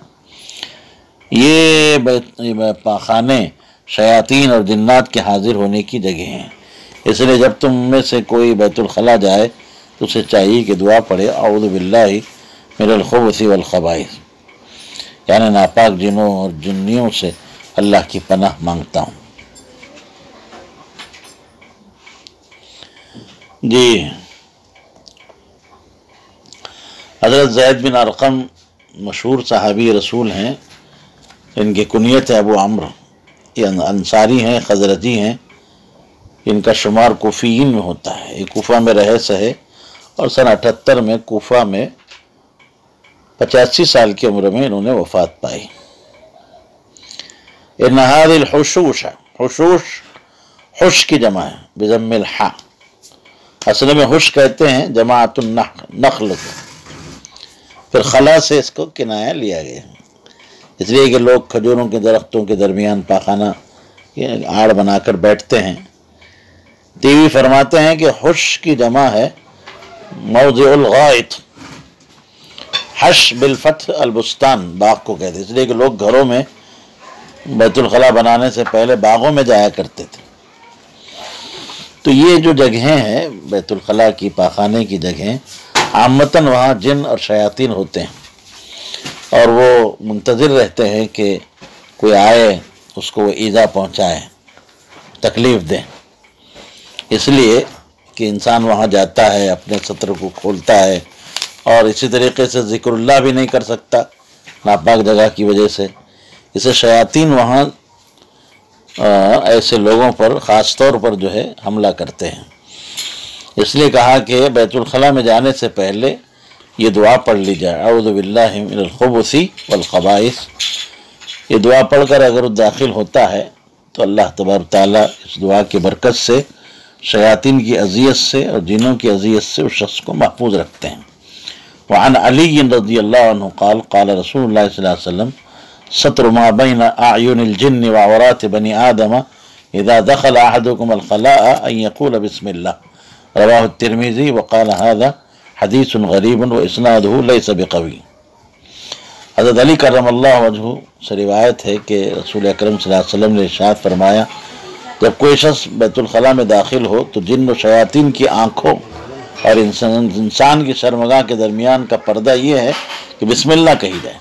یہ پاخانے شیاطین اور جنات کے حاضر ہونے کی جگہ ہیں، اس لیے جب تم میں سے کوئی بیت الخلاء جائے تو اسے چاہیے کہ دعا پڑھے اعوذ باللہ من الخبث والخبائث، یعنی ناپاک جنوں اور جنیوں سے اللہ کی پناہ مانگتا ہوں۔ جی حضرت زید بن ارقم مشہور صحابی رسول ہیں، ان کی کنیت ہے ابو عمرو، یہ انصاری ہیں، خزرجی ہیں، ان کا شمار کوفیین میں ہوتا ہے، یہ کوفہ میں رہے سہے، اور سن 78 میں کوفہ میں 85 سال کی عمر میں انہوں نے وفات پائی۔ ان هذه الحشوش، حشوش حش کی جمع ہے بضم الحاء، اصل میں حش کہتے ہیں جماعت النخل کو، پھر خلا سے اس کو کنایا لیا گیا، اس لیے کہ لوگ کھجوروں کے درختوں کے درمیان پاخانہ آڑ بنا کر بیٹھتے ہیں۔ تیوی فرماتے ہیں کہ حش کی جمع ہے موضع الغائط، حش بالفتح البستان، باغ کو کہتے ہیں، اس لیے کہ لوگ گھروں میں بیت الخلاء بنانے سے پہلے باغوں میں جایا کرتے تھے۔ تو یہ جو جگہیں ہیں بیت الخلاء کی، پاخانے کی جگہیں، عامتاً وہاں جن اور شیاطین ہوتے ہیں، اور وہ منتظر رہتے ہیں کہ کوئی آئے اس کو وہ ایذا پہنچائیں، تکلیف دیں، اس لیے کہ انسان وہاں جاتا ہے، اپنے سطر کو کھولتا ہے، اور اسی طریقے سے ذکر اللہ بھی نہیں کر سکتا ناپاک جگہ کی وجہ سے۔ اسے شیاطین وہاں ایسے لوگوں پر خاص طور پر جو ہے حملہ کرتے ہیں۔ اس لیے کہا کہ بیت الخلاء میں جانے سے پہلے یہ دعا پڑھ لی جائے، اعوذ باللہ من الخبث والخبائث۔ یہ دعا پڑھ کر اگر داخل ہوتا ہے تو اللہ تبارک تعالیٰ اس دعا کی برکت سے شیاطین کی اذیت سے اور جنوں کی اذیت سے اس شخص کو محفوظ رکھتے ہیں۔ وعن علی رضی اللہ عنہ قال قال رسول اللہ صلی اللہ علیہ وسلم ستر ما بین اعین الجن وعورات بنی آدم اذا دخل احدکم الخلاء ان یقول بسم اللہ، رواہ الترمذی وقال هذا حدیث غریب واسنادہ لیس بقوی۔ حضرت علی کرم اللہ وجہہ سے روایت ہے کہ رسول اکرم صلی اللہ علیہ وسلم نے ارشاد فرمایا، جب کوئی شخص بیت الخلاء میں داخل ہو تو جن و شیاطین کی آنکھوں اور انسان کی شرمگاہ کے درمیان کا پردہ یہ ہے کہ بسم اللہ کہی جائے۔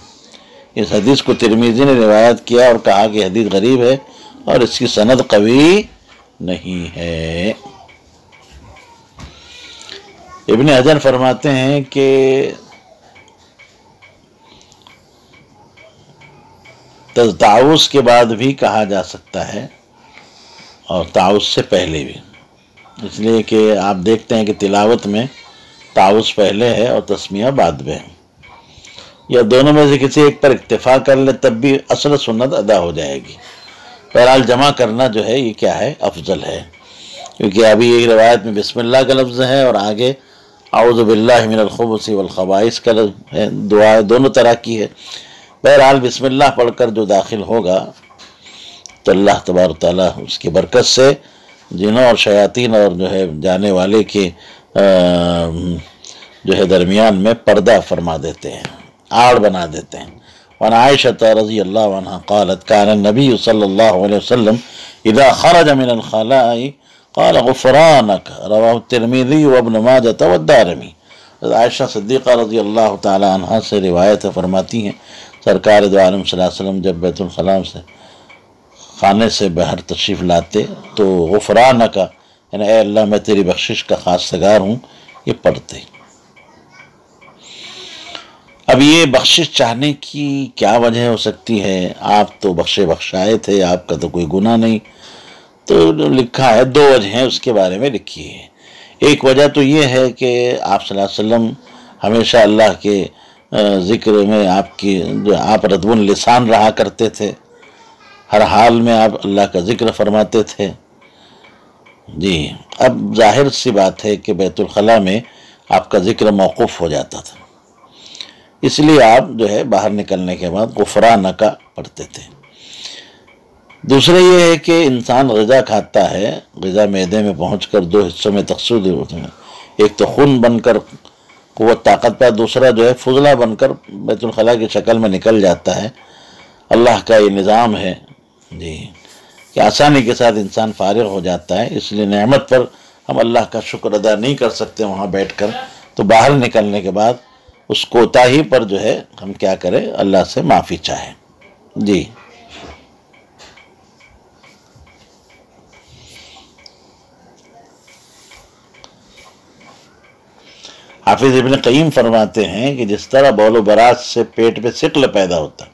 اس حدیث کو ترمذی نے روایت کیا اور کہا کہ حدیث غریب ہے اور اس کی سند قوی نہیں ہے۔ ابن حجر فرماتے ہیں کہ تعوذ کے بعد بھی کہا جا سکتا ہے اور تعوذ سے پہلے بھی، اس لیے کہ آپ دیکھتے ہیں کہ تلاوت میں تعوذ پہلے ہے اور تسمیہ بعد میں ہے، یا دونوں میں سے کسی ایک پر اکتفا کر لے تب بھی اصل سنت ادا ہو جائے گی۔ بہرحال جمع کرنا جو ہے یہ کیا ہے، افضل ہے، کیونکہ ابھی یہ روایت میں بسم اللہ کا لفظ ہے اور آگے اعوذ باللہ من الخبث والخبائث کا لفظ ہے، دعا دونوں طرح کی ہے۔ بہرحال بسم اللہ پڑھ کر جو داخل ہوگا تو اللہ تبارک تعالیٰ اس کی برکت سے جنوں اور شیاطین اور جو ہے جانے والے کے جو ہے درمیان میں پردہ فرما دیتے ہیں، آڑ بنا دیتے ہیں۔ وعن عائشہ رضی اللہ عنہ قالت كان النبی صلی اللہ علیہ وسلم اذا خرج من الخلاء قال غفرانک، رواہ الترمذی وابن ماجہ والدارمی۔ عائشہ صدیقہ رضی اللہ تعالی عنہ سے روایت فرماتی ہیں سرکار دو عالم صلی اللہ علیہ وسلم جب بیت الخلاء سے خانے سے باہر تشریف لاتے تو غفرانک یعنی اے اللہ میں تیری بخشش کا خواستگار ہوں یہ پڑھتے۔ اب یہ بخشش چاہنے کی کیا وجہ ہو سکتی ہے؟ آپ تو بخشے بخشائے تھے، آپ کا تو کوئی گناہ نہیں، تو لکھا ہے دو وجہ ہیں اس کے بارے میں لکھی ہے۔ ایک وجہ تو یہ ہے کہ آپ صلی اللہ علیہ وسلم ہمیشہ اللہ کے ذکر میں آپ ردب اللسان رہا کرتے تھے، ہر حال میں آپ اللہ کا ذکر فرماتے تھے۔ جی اب ظاہر سی بات ہے کہ بیت الخلاء میں آپ کا ذکر موقوف ہو جاتا تھا، اس لیے آپ جو ہے باہر نکلنے کے بعد غفرانک پڑھتے تھے۔ دوسرے یہ ہے کہ انسان غذا کھاتا ہے، غذا معدے میں پہنچ کر دو حصوں میں تقسیم ہوتے ہیں، ایک تو خون بن کر قوت طاقت پا، دوسرا جو ہے فضلہ بن کر بیت الخلاء کی شکل میں نکل جاتا ہے۔ اللہ کا یہ نظام ہے جی کہ آسانی کے ساتھ انسان فارغ ہو جاتا ہے، اس لیے نعمت پر ہم اللہ کا شکر ادا نہیں کر سکتے وہاں بیٹھ کر، تو باہر نکلنے کے بعد اس کوتاہی پر جو ہے ہم کیا کریں، اللہ سے معافی چاہیں۔ جی حافظ ابن قیم فرماتے ہیں کہ جس طرح بول و براز سے پیٹ میں ثقل پیدا ہوتا ہے،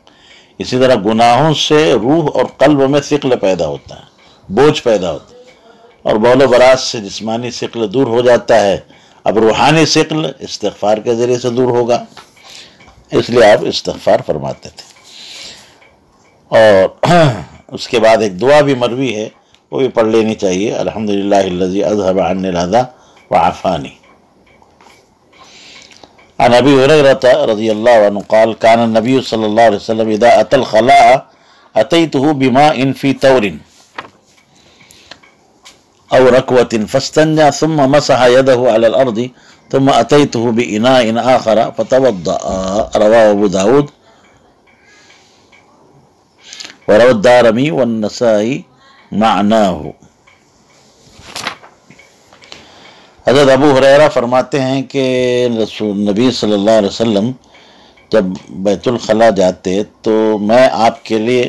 اسی طرح گناہوں سے روح اور قلب میں ثقل پیدا ہوتا ہے، بوجھ پیدا ہوتا ہے، اور بول و براز سے جسمانی ثقل دور ہو جاتا ہے، اب روحانی ثقل استغفار کے ذریعے سے دور ہوگا، اس لیے آپ استغفار فرماتے تھے۔ اور اس کے بعد ایک دعا بھی مروی ہے، وہ بھی پڑھ لینی چاہیے، الحمدللہ الذی اذھب عنی الاذی وعافانی۔ عن ابی ہریرہ رضی اللہ عنہ قال كان النبی صلی اللہ علیہ وسلم اذا اتى الخلاء اتیته بماء في تور او ركوة فاستنجى ثم مسح يده على الارض ثم اتیته بإناء آخر فتوضأ، رواه ابو داود وروى الدارمی والنسائی معناه۔ حضرت ابو ہریرہ فرماتے ہیں کہ نبی صلی اللہ علیہ وسلم جب بیت الخلاء جاتے تو میں آپ کے لیے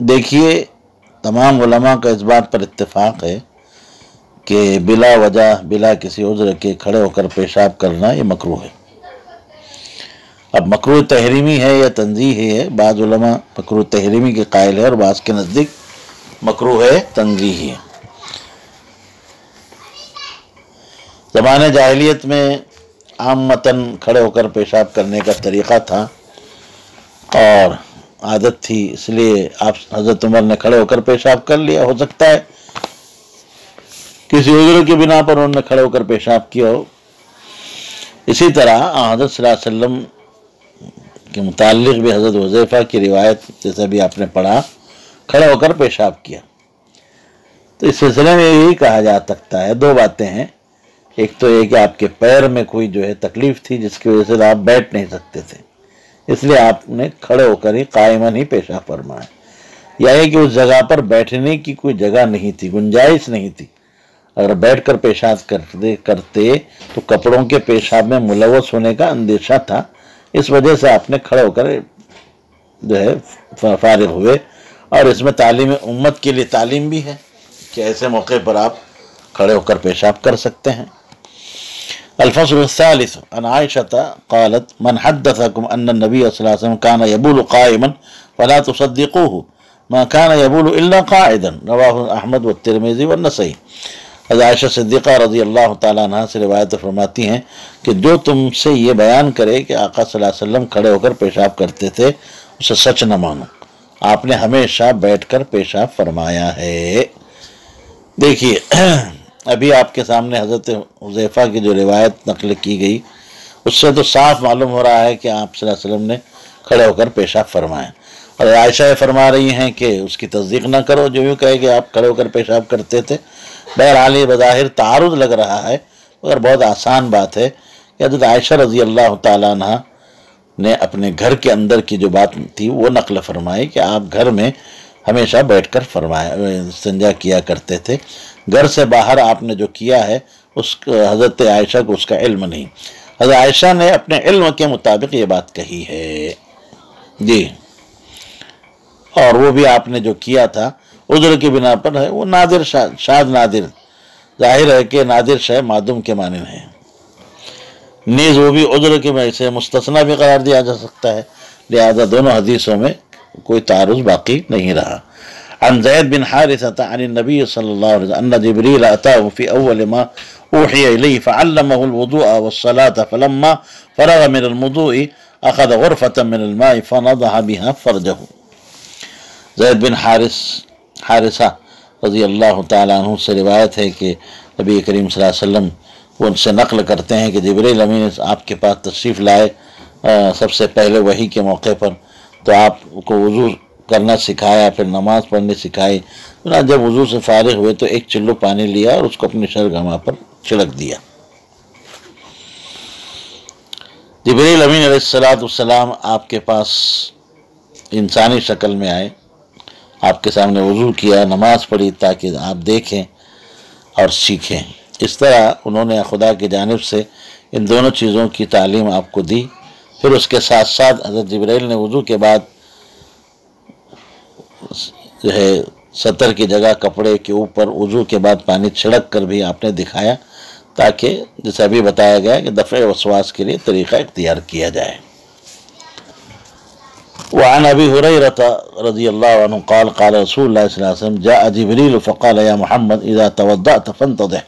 دیکھیے تمام علماء کا اس بات پر اتفاق ہے کہ بلا وجہ بلا کسی عذر کے کھڑے ہو کر پیشاب کرنا یہ مکروہ ہے۔ اب مکروہ تحریمی ہے یا تنزیہی ہے، بعض علماء مکروہ تحریمی کے قائل ہے اور بعض کے نزدیک مکروہ تنزیہی ہے۔ زمانے جاہلیت میں عامتاً کھڑے ہو کر پیشاب کرنے کا طریقہ تھا اور عادت تھی، اس لیے آپ حضرت عمر نے کھڑے ہو کر پیشاب کر لیا۔ ہو سکتا ہے کسی عذر کی بنا پر انہوں نے کھڑے ہو کر پیشاب کیا ہو۔ اسی طرح حضرت صلی اللہ علیہ وسلم کے متعلق بھی حضرت حذیفہ کی روایت جیسا بھی آپ نے پڑھا، کھڑے ہو کر پیشاب کیا۔ تو اس سلسلے میں یہی کہا جا سکتا ہے، دو باتیں ہیں۔ ایک تو یہ کہ آپ کے پیر میں کوئی جو ہے تکلیف تھی جس کی وجہ سے آپ بیٹھ نہیں سکتے تھے، اس لیے آپ نے کھڑے ہو کر ہی قائماً ہی پیشاب فرمایا، یا یہ کہ اس جگہ پر بیٹھنے کی کوئی جگہ نہیں تھی، گنجائش نہیں تھی۔ اگر بیٹھ کر پیشاب کرتے تو کپڑوں کے پیشاب میں ملوث ہونے کا اندیشہ تھا، اس وجہ سے آپ نے کھڑے ہو کر جو ہے فارغ ہوئے۔ اور اس میں تعلیم امت کے لیے تعلیم بھی ہے کہ ایسے موقع پر آپ کھڑے ہو کر پیشاب کر سکتے ہیں۔ الفصل الثالث عن عائشة قالت من حدثكم ان النبي صلى الله عليه وسلم كان يبول قائما فلا تصدقوه ما كان يبول الا قاعدا، رواه احمد والترمذي والنسائی۔ حضرت عائشہ صدیقہ رضی اللہ تعالیٰ عنہ سے روایت فرماتی ہیں کہ جو تم سے یہ بیان کرے کہ آقا صلی اللہ علیہ وسلم کھڑے ہو کر پیشاب کرتے تھے اسے سچ نہ مانو، آپ نے ہمیشہ بیٹھ کر پیشاب فرمایا ہے۔ دیکھیے ابھی آپ کے سامنے حضرت حذیفہ کی جو روایت نقل کی گئی اس سے تو صاف معلوم ہو رہا ہے کہ آپ صلی اللہ علیہ وسلم نے کھڑے ہو کر پیشاب فرمایا، اور عائشہ فرما رہی ہیں کہ اس کی تصدیق نہ کرو جو یوں کہے کہ آپ کھڑے ہو کر پیشاب کرتے تھے۔ بہرحال یہ بظاہر تعارض لگ رہا ہے، مگر بہت آسان بات ہے کہ حضرت عائشہ رضی اللہ تعالیٰ عنہ نے اپنے گھر کے اندر کی جو بات تھی وہ نقل فرمائی کہ آپ گھر میں ہمیشہ بیٹھ کر استنجا کیا کرتے تھے۔ گھر سے باہر آپ نے جو کیا ہے اس حضرت عائشہ کو اس کا علم نہیں، حضرت عائشہ نے اپنے علم کے مطابق یہ بات کہی ہے جی، اور وہ بھی آپ نے جو کیا تھا عذر کی بنا پر ہے، وہ نادر شاذ نادر، ظاہر ہے کہ نادر شے معدوم کے مانند ہے، نیز وہ بھی عذر کی وجہ سے مستثنیٰ بھی قرار دیا جا سکتا ہے، لہذا دونوں حدیثوں میں کوئی تعارض باقی نہیں رہا۔ عن زید بن حارثة عن النبي صلی اللہ علیہ وسلم ان جبریل اتاه في اول ما اوحی الیہ فعلمه الوضوء والصلاة فلما فرغ من الوضوء اخذ غرفة من الماء فنضح بها فرجه۔ زید بن حارثہ رضی اللہ تعالیٰ عنہ سے روایت ہے کہ نبی کریم صلی اللہ علیہ وسلم وہ ان سے نقل کرتے ہیں کہ جبریل امین آپ کے پاس تشریف لائے سب سے پہلے وحی کے موقع پر، تو آپ کو وضو کرنا سکھایا، پھر نماز پڑھنے سکھائی۔ جب وضو سے فارغ ہوئے تو ایک چلو پانی لیا اور اس کو اپنی شرگما پر چھڑک دیا۔ جبریل امین علیہ السلام آپ کے پاس انسانی شکل میں آئے، آپ کے سامنے وضو کیا، نماز پڑھی تاکہ آپ دیکھیں اور سیکھیں۔ اس طرح انہوں نے خدا کی جانب سے ان دونوں چیزوں کی تعلیم آپ کو دی۔ پھر اس کے ساتھ ساتھ حضرت جبریل نے وضو کے بعد جو ہے سطر کی جگہ کپڑے کے اوپر وضو کے بعد پانی چھڑک کر بھی آپ نے دکھایا، تاکہ جیسے ابھی بتایا گیا کہ دفع وسواس کے لیے طریقہ اختیار کیا جائے۔ وعن ابی ہریرہ رضی اللہ عنہ قال قال رسول اللہ صلی اللہ علیہ وسلم جاء جبریل فقال یا محمد اذا توضأت فانتضح،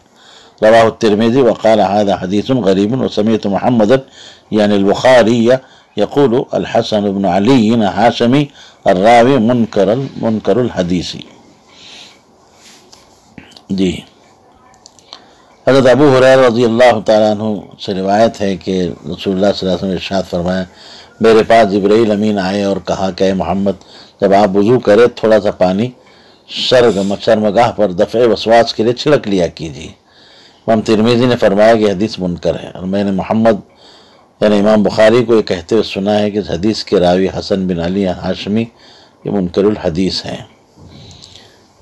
رواہ الترمذی وقال هذا حدیث غریب وسمعت محمدا یعنی البخاری یقول الحسن بن علی ہاشمی الراوی منکر الحدیث۔ جی حضرت ابو ہریرہ رضی اللہ تعالیٰ عنہ سے روایت ہے کہ رسول اللہ صلی اللہ علیہ وسلم نے ارشاد فرمایا میرے پاس جبرائیل امین آئے اور کہا کہ اے محمد جب آپ وضو کرے تھوڑا سا پانی شرمگاہ پر دفع وسواس کے لیے چھڑک لیا کیجیے۔ امام ترمذی نے فرمایا کہ حدیث منکر ہے، اور میں نے محمد یعنی امام بخاری کو یہ کہتے ہوئے سنا ہے کہ اس حدیث کے راوی حسن بن علی ہاشمی یہ منکر الحدیث ہیں۔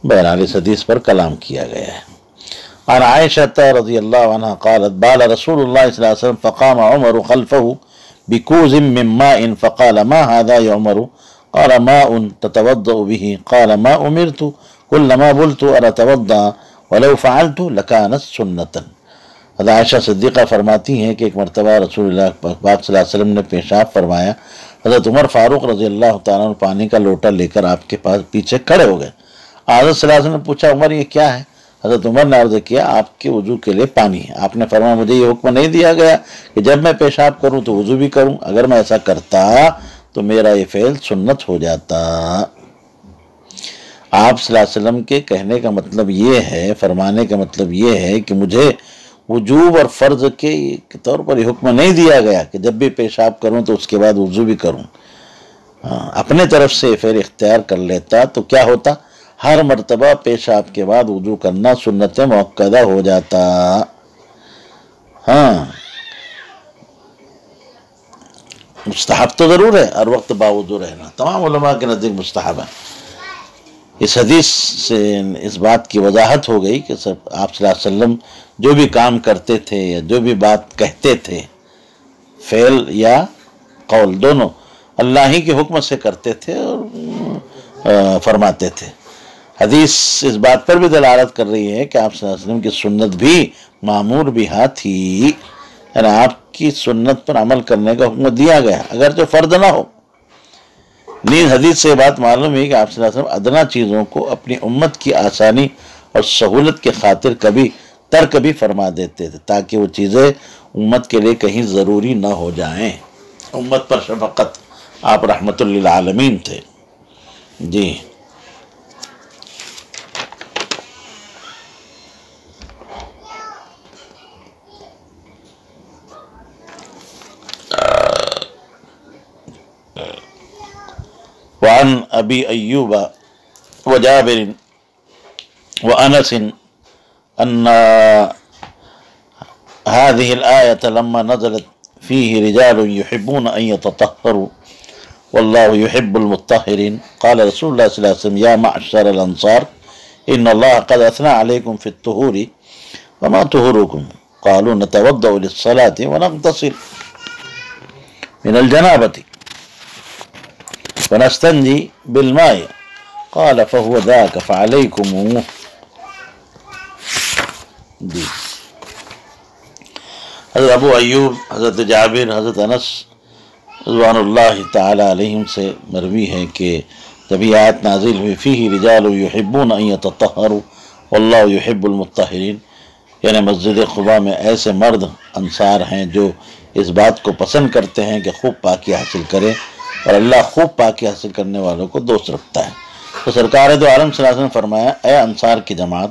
بہرحال اس حدیث پر کلام کیا گیا ہے۔ عن عائشة رضی اللہ عنہ قالت بال رسول اللہ صلی اللہ علیہ وسلم فقام عمر خلفه بكوز من ماء فقال ما هذا يا عمر قال ماء تتوضأ به قال ما أمرت كلما قلت أنا أتوضأ ولو فعلت لكانت سنة۔ حضرت عائشہ صدیقہ فرماتی ہیں کہ ایک مرتبہ رسول اللہ پاک صلی اللہ علیہ وسلم نے پیشاب فرمایا، حضرت عمر فاروق رضی اللہ تعالیٰ عنہ پانی کا لوٹا لے کر آپ کے پاس پیچھے کھڑے ہو گئے۔ حضرت صلی اللہ علیہ وسلم نے پوچھا عمر یہ کیا ہے؟ حضرت عمر نے عرض کیا آپ کے وضو کے لیے پانی ہے۔ آپ نے فرمایا مجھے یہ حکم نہیں دیا گیا کہ جب میں پیشاب کروں تو وضو بھی کروں، اگر میں ایسا کرتا تو میرا یہ فعل سنت ہو جاتا۔ آپ صلی اللہ علیہ وسلم کے کہنے کا مطلب یہ ہے، فرمانے کا مطلب یہ ہے کہ مجھے وجوب اور فرض کے طور پر یہ حکم نہیں دیا گیا کہ جب بھی پیشاب کروں تو اس کے بعد وضو بھی کروں۔ اپنے طرف سے فعل اختیار کر لیتا تو کیا ہوتا؟ ہر مرتبہ پیشاب کے بعد وضو کرنا سنت مؤکدہ ہو جاتا۔ ہاں مستحب تو ضرور ہے، ہر وقت باوضو رہنا تمام علماء کے نزدیک مستحب ہے۔ اس حدیث سے اس بات کی وضاحت ہو گئی کہ آپ صلی اللہ علیہ وسلم جو بھی کام کرتے تھے یا جو بھی بات کہتے تھے، فعل یا قول دونوں اللہ ہی کے حکم سے کرتے تھے اور فرماتے تھے۔ حدیث اس بات پر بھی دلالت کر رہی ہے کہ آپ صلی اللہ علیہ وسلم کی سنت بھی معمور بہا تھی، یعنی آپ کی سنت پر عمل کرنے کا حکم دیا گیا اگرچہ فرض نہ ہو۔ نیز حدیث سے بات معلوم ہے کہ آپ صلی اللہ علیہ وسلم ادنا چیزوں کو اپنی امت کی آسانی اور سہولت کے خاطر کبھی ترک بھی فرما دیتے تھے تاکہ وہ چیزیں امت کے لیے کہیں ضروری نہ ہو جائیں۔ امت پر شفقت، آپ رحمت للعالمین تھے۔ جی وعن ابی ایوب وجابر وانس ان هذه الآية لما نزلت فيه رجال يحبون أن يتطهروا والله يحب المطهرين قال رسول الله صلى الله عليه وسلم يا معشر الأنصار إن الله قد أثنى عليكم في الطهور وما طهوركم قالوا نتوضأ للصلاة ونغتسل من الجنابة ونستنجي بالماء قال فهو ذاك فعليكم جی۔ حضرت ابو ایوب، حضرت جابر، حضرت انس رضوان اللہ تعالی علیہم سے مروی ہے کہ جب یہ آیت نازل ہوئی فیہ رجال یحبون ان یتطہروا واللہ یحب المطہرین، یعنی مسجد قباء میں ایسے مرد انصار ہیں جو اس بات کو پسند کرتے ہیں کہ خوب پاکی حاصل کرے اور اللہ خوب پاکی حاصل کرنے والوں کو دوست رکھتا ہے۔ تو سرکار دو عالم صلی اللہ علیہ وسلم نے فرمایا اے انصار کی جماعت،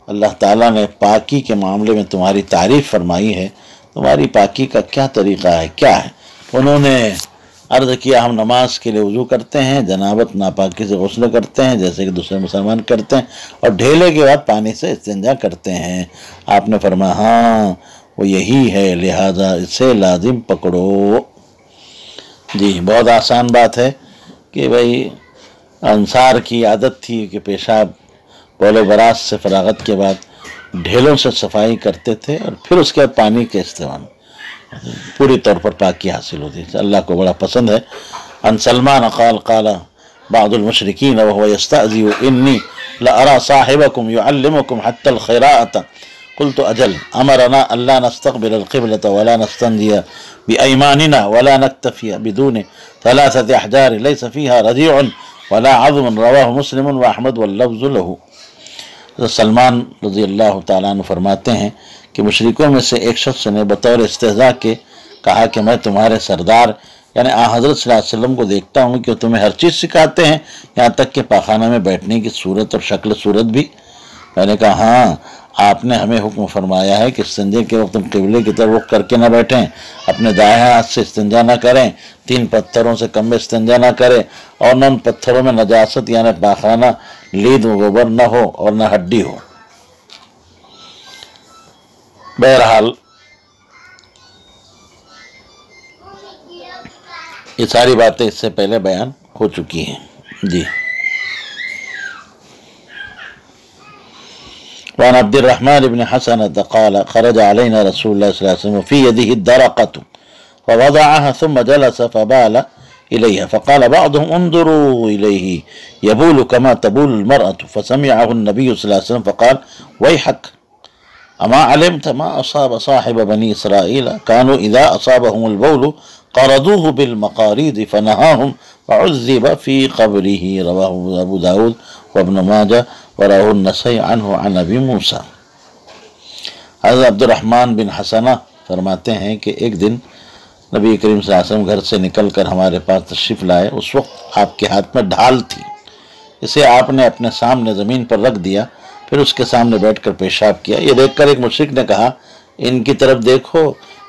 اللہ تعالیٰ نے پاکی کے معاملے میں تمہاری تعریف فرمائی ہے، تمہاری پاکی کا کیا طریقہ ہے، کیا ہے؟ انہوں نے عرض کیا ہم نماز کے لیے وضو کرتے ہیں، جنابت ناپاکی سے غسل کرتے ہیں جیسے کہ دوسرے مسلمان کرتے ہیں، اور ڈھیلے کے بعد پانی سے استنجا کرتے ہیں۔ آپ نے فرمایا ہاں وہ یہی ہے، لہذا اسے لازم پکڑو۔ جی بہت آسان بات ہے کہ بھائی انصار کی عادت تھی کہ پیشاب بول و براز سے فراغت کے بعد ڈھیلوں سے صفائی کرتے تھے اور پھر اس کے بعد پانی کے استعمال، پوری طور پر پاکی حاصل ہوتی ہے، اللہ کو بڑا پسند ہے۔ ان سلمان قال قال بعض المشرکین وهو يستأذي انی لأرى صاحبكم يعلمكم حتى الخراءة قلت اجل امرنا الا نستقبل القبلة ولا نستنجي بأيماننا ولا نكتفي بدون 3 أحجار ليس فيها رديع ولا عظم رواه مسلم واحمد واللفظ له۔ سلمان رضی اللہ تعالیٰ عنہ فرماتے ہیں کہ مشرکوں میں سے ایک شخص نے بطور استہزاء کے کہا کہ میں تمہارے سردار یعنی حضرت صلی اللہ علیہ وسلم کو دیکھتا ہوں کہ تمہیں ہر چیز سکھاتے ہیں، یہاں تک کہ پاخانہ میں بیٹھنے کی صورت اور شکل صورت بھی۔ میں نے کہا ہاں آپ نے ہمیں حکم فرمایا ہے کہ استنجے کے وقت تم قبلے کی طرف رخ کر کے نہ بیٹھیں، اپنے دائیں ہاتھ سے استنجا نہ کریں، 3 پتھروں سے کم میں استنجا نہ کریں، اور نہ ان پتھروں میں نجاست یعنی پاخانہ لید و غبار نہ ہو اور نہ ہڈی ہو۔ بہرحال یہ ساری باتیں اس سے پہلے بیان ہو چکی ہیں۔ جی وعن عبد الرحمن بن حسنة قال خرج علينا رسول الله صلى الله عليه وسلم في يده الدرقة فوضعها ثم جلس فبال إليها فقال بعضهم انظروا إليه يبول كما تبول المرأة فسمعه النبي صلى الله عليه وسلم فقال ويحك أما علمت ما أصاب صاحب بني إسرائيل كانوا إذا أصابهم البول قرضوه بالمقاريض فنهاهم وعذب في قبره رواه أبو داود وابن ماجه ورواه النسائی عنہ عن ابی موسیٰ۔ حضرت عبد الرحمن بن حسنہ فرماتے ہیں کہ ایک دن نبی کریم صلی اللہ علیہ وسلم گھر سے نکل کر ہمارے پاس تشریف لائے۔ اس وقت آپ کے ہاتھ میں ڈھال تھی، اسے آپ نے اپنے سامنے زمین پر رکھ دیا، پھر اس کے سامنے بیٹھ کر پیشاب کیا۔ یہ دیکھ کر ایک مشرک نے کہا ان کی طرف دیکھو،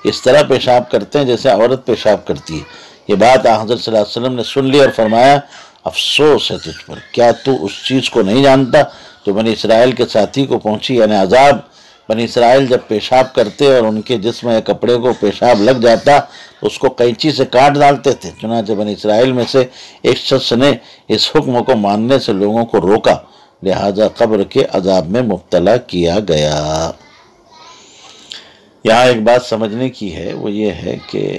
اس طرح پیشاب کرتے ہیں جیسے عورت پیشاب کرتی ہے۔ یہ بات حضرت صلی اللہ علیہ وسلم نے سن لی اور فرمایا افسوس ہے تجھ پر، کیا تو اس چیز کو نہیں جانتا جو بنی اسرائیل کے ساتھی کو پہنچی، یعنی عذاب۔ بنی اسرائیل جب پیشاب کرتے اور ان کے جسم یا کپڑے کو پیشاب لگ جاتا تو اس کو قینچی سے کاٹ ڈالتے تھے۔ چنانچہ بنی اسرائیل میں سے ایک شخص نے اس حکم کو ماننے سے لوگوں کو روکا، لہذا قبر کے عذاب میں مبتلا کیا گیا۔ یہاں ایک بات سمجھنے کی ہے، وہ یہ ہے کہ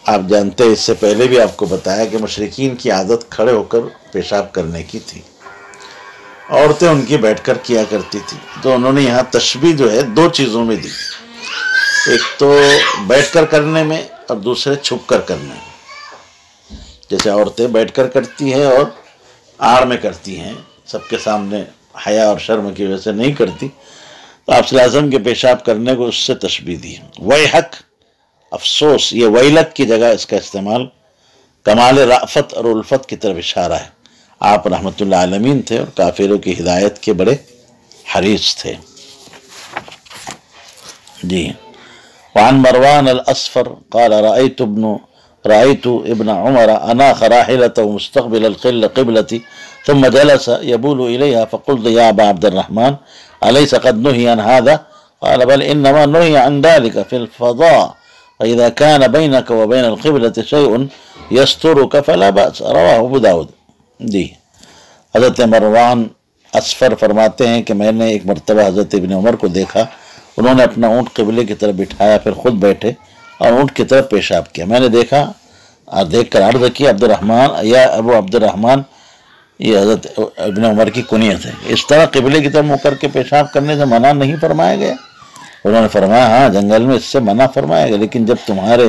آپ جانتے ہیں، اس سے پہلے بھی آپ کو بتایا کہ مشرکین کی عادت کھڑے ہو کر پیشاب کرنے کی تھی، عورتیں ان کی بیٹھ کر کیا کرتی تھی۔ تو انہوں نے یہاں تشبیہ جو ہے دو چیزوں میں دی، ایک تو بیٹھ کر کرنے میں اور دوسرے چھپ کر کرنے میں۔ جیسے عورتیں بیٹھ کر کرتی ہیں اور آڑ میں کرتی ہیں، سب کے سامنے حیا اور شرم کی وجہ سے نہیں کرتی، تو آپ صلی اللہ علیہ وسلم کے پیشاب کرنے کو اس سے تشبیہ دی۔ ویحک، افسوس، یہ ویلک کی جگہ اس کا استعمال کمال رأفت اور الفت کی طرف اشارہ ہے۔ آپ رحمت اللہ عالمین تھے اور کافروں کی ہدایت کے بڑے حریص تھے۔ جی، وعن مروان الاسفر قال رأيت ابن عمر اناخ راحلته مستقبل القبلة ثم جلس يبول إليها فقلت يا أبا عبد الرحمن أليس قد نهي عن هذا؟ قال بل إنما نهي عن ذلك في الفضاء فإذا كان بينك وبين القبلة شيء يسترك فلا بأس رواه ابو داود۔ جی، حضرت مروان اسفر فرماتے ہیں کہ میں نے ایک مرتبہ حضرت ابن عمر کو دیکھا، انہوں نے اپنا اونٹ قبلے کی طرف بٹھایا، پھر خود بیٹھے اور اونٹ کی طرف پیشاب کیا۔ میں نے دیکھا اور دیکھ کر عرض کی عبد الرحمن یا ابو عبد الرحمن، یہ حضرت ابن عمر کی کنیت ہے، اس طرح قبلے کی طرف منہ کر کے پیشاب کرنے سے منع نہیں فرمایا گیا؟ انہوں نے فرمایا ہاں، جنگل میں اس سے منع فرمایا گیا، لیکن جب تمہارے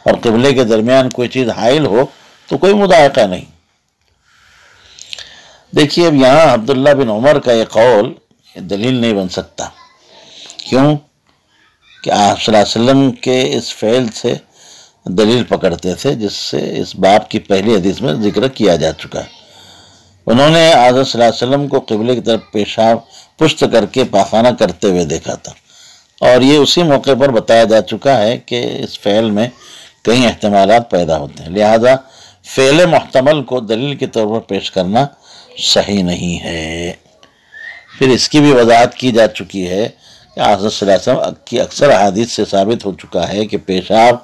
اور قبلے کے درمیان کوئی چیز حائل ہو تو کوئی مضائقہ نہیں۔ دیکھیے اب یہاں عبداللہ بن عمر کا یہ قول دلیل نہیں بن سکتا۔ کیوں؟ کہ آپ صلی اللہ علیہ وسلم کے اس فعل سے دلیل پکڑتے تھے جس سے اس باب کی پہلی حدیث میں ذکر کیا جا چکا ہے۔ انہوں نے حضرت صلی اللہ علیہ وسلم کو قبلے کی طرف پیشاب پشت کر کے پاخانہ کرتے ہوئے دیکھا تھا، اور یہ اسی موقع پر بتایا جا چکا ہے کہ اس فعل میں کئی احتمالات پیدا ہوتے ہیں، لہذا فعل محتمل کو دلیل کے طور پر پیش کرنا صحیح نہیں ہے۔ پھر اس کی بھی وضاحت کی جا چکی ہے کہ حضرت صلی اللہ علیہ وسلم کی اکثر احادیث سے ثابت ہو چکا ہے کہ پیشاب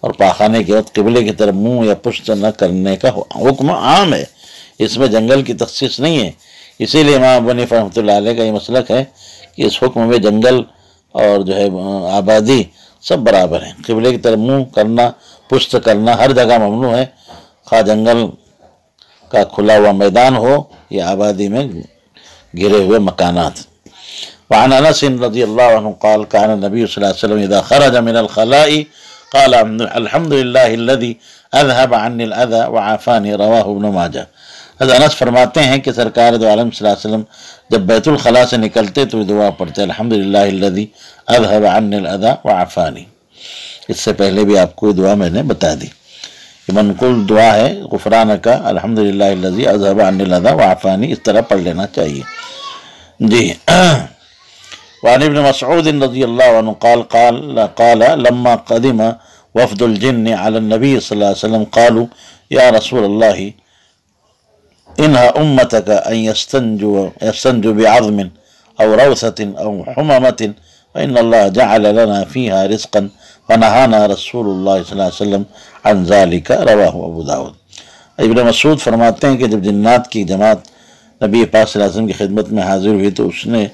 اور پاخانے کے وقت قبلے کی طرف منہ یا پشت نہ کرنے کا حکم عام ہے، اس میں جنگل کی تخصیص نہیں ہے۔ اسی لیے امام ابو حنیفہ رحمۃ اللہ علیہ کا یہ مسلک ہے کہ اس حکم میں جنگل اور جو ہے آبادی سب برابر ہیں، قبلے کی طرف منہ کرنا، پشت کرنا ہر جگہ ممنوع ہے، خواہ جنگل کا کھلا ہوا میدان ہو یا آبادی میں گھرے ہوئے مکانات۔ وعن انس رضی اللہ عنہ قال كان النبي صلی اللہ علیہ وسلم اذا خرج من الخلاء قال الحمد لله الذي اذهب عني الاذى وعافاني رواه ابن ماجہ۔ حضرت انس فرماتے ہیں کہ سرکار دو عالم صلی اللہ علیہ وسلم جب بیت الخلاء سے نکلتے تو دعا پڑھتے الحمدللہ الذی اذهب عني الاذى وعافانی۔ اس سے پہلے بھی آپ کو دعا میں نے بتا دی، یہ منقول دعا ہے غفرانک الحمدللہ الذی اذهب عني الاذى وعافانی، اس طرح پڑھ لینا چاہیے۔ جی، وعن ابن مسعود رضی اللہ عنہ قال لما قدم وفد الجن على النبي صلی اللہ علیہ وسلم قالوا یا رسول اللہ انہا امتك ان يستنجوا بعظم او روثة او حممة فإن اللہ جعل لنا فيها رزقا فنہانا رسول اللہ صلی اللہ علیہ وسلم عن ذلك رواہ ابو داود۔ ابن مسعود فرماتے ہیں کہ جب جنات کی جماعت نبی پاک صلی اللہ علیہ وسلم کی خدمت میں حاضر ہوئی تو اس نے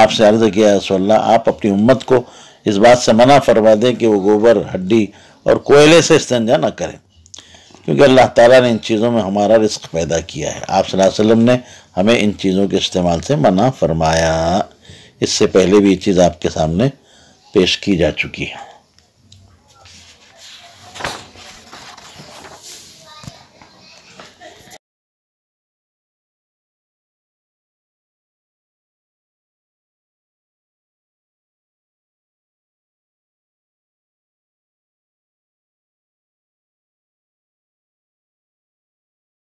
آپ سے عرض کیا رسول اللہ آپ اپنی امت کو اس بات سے منع فرما دیں کہ وہ گوبر، ہڈی اور کوئلے سے استنجا نہ کریں، کیونکہ اللہ تعالیٰ نے ان چیزوں میں ہمارا رزق پیدا کیا ہے۔ آپ صلی اللہ علیہ وسلم نے ہمیں ان چیزوں کے استعمال سے منع فرمایا۔ اس سے پہلے بھی یہ چیز آپ کے سامنے پیش کی جا چکی ہے۔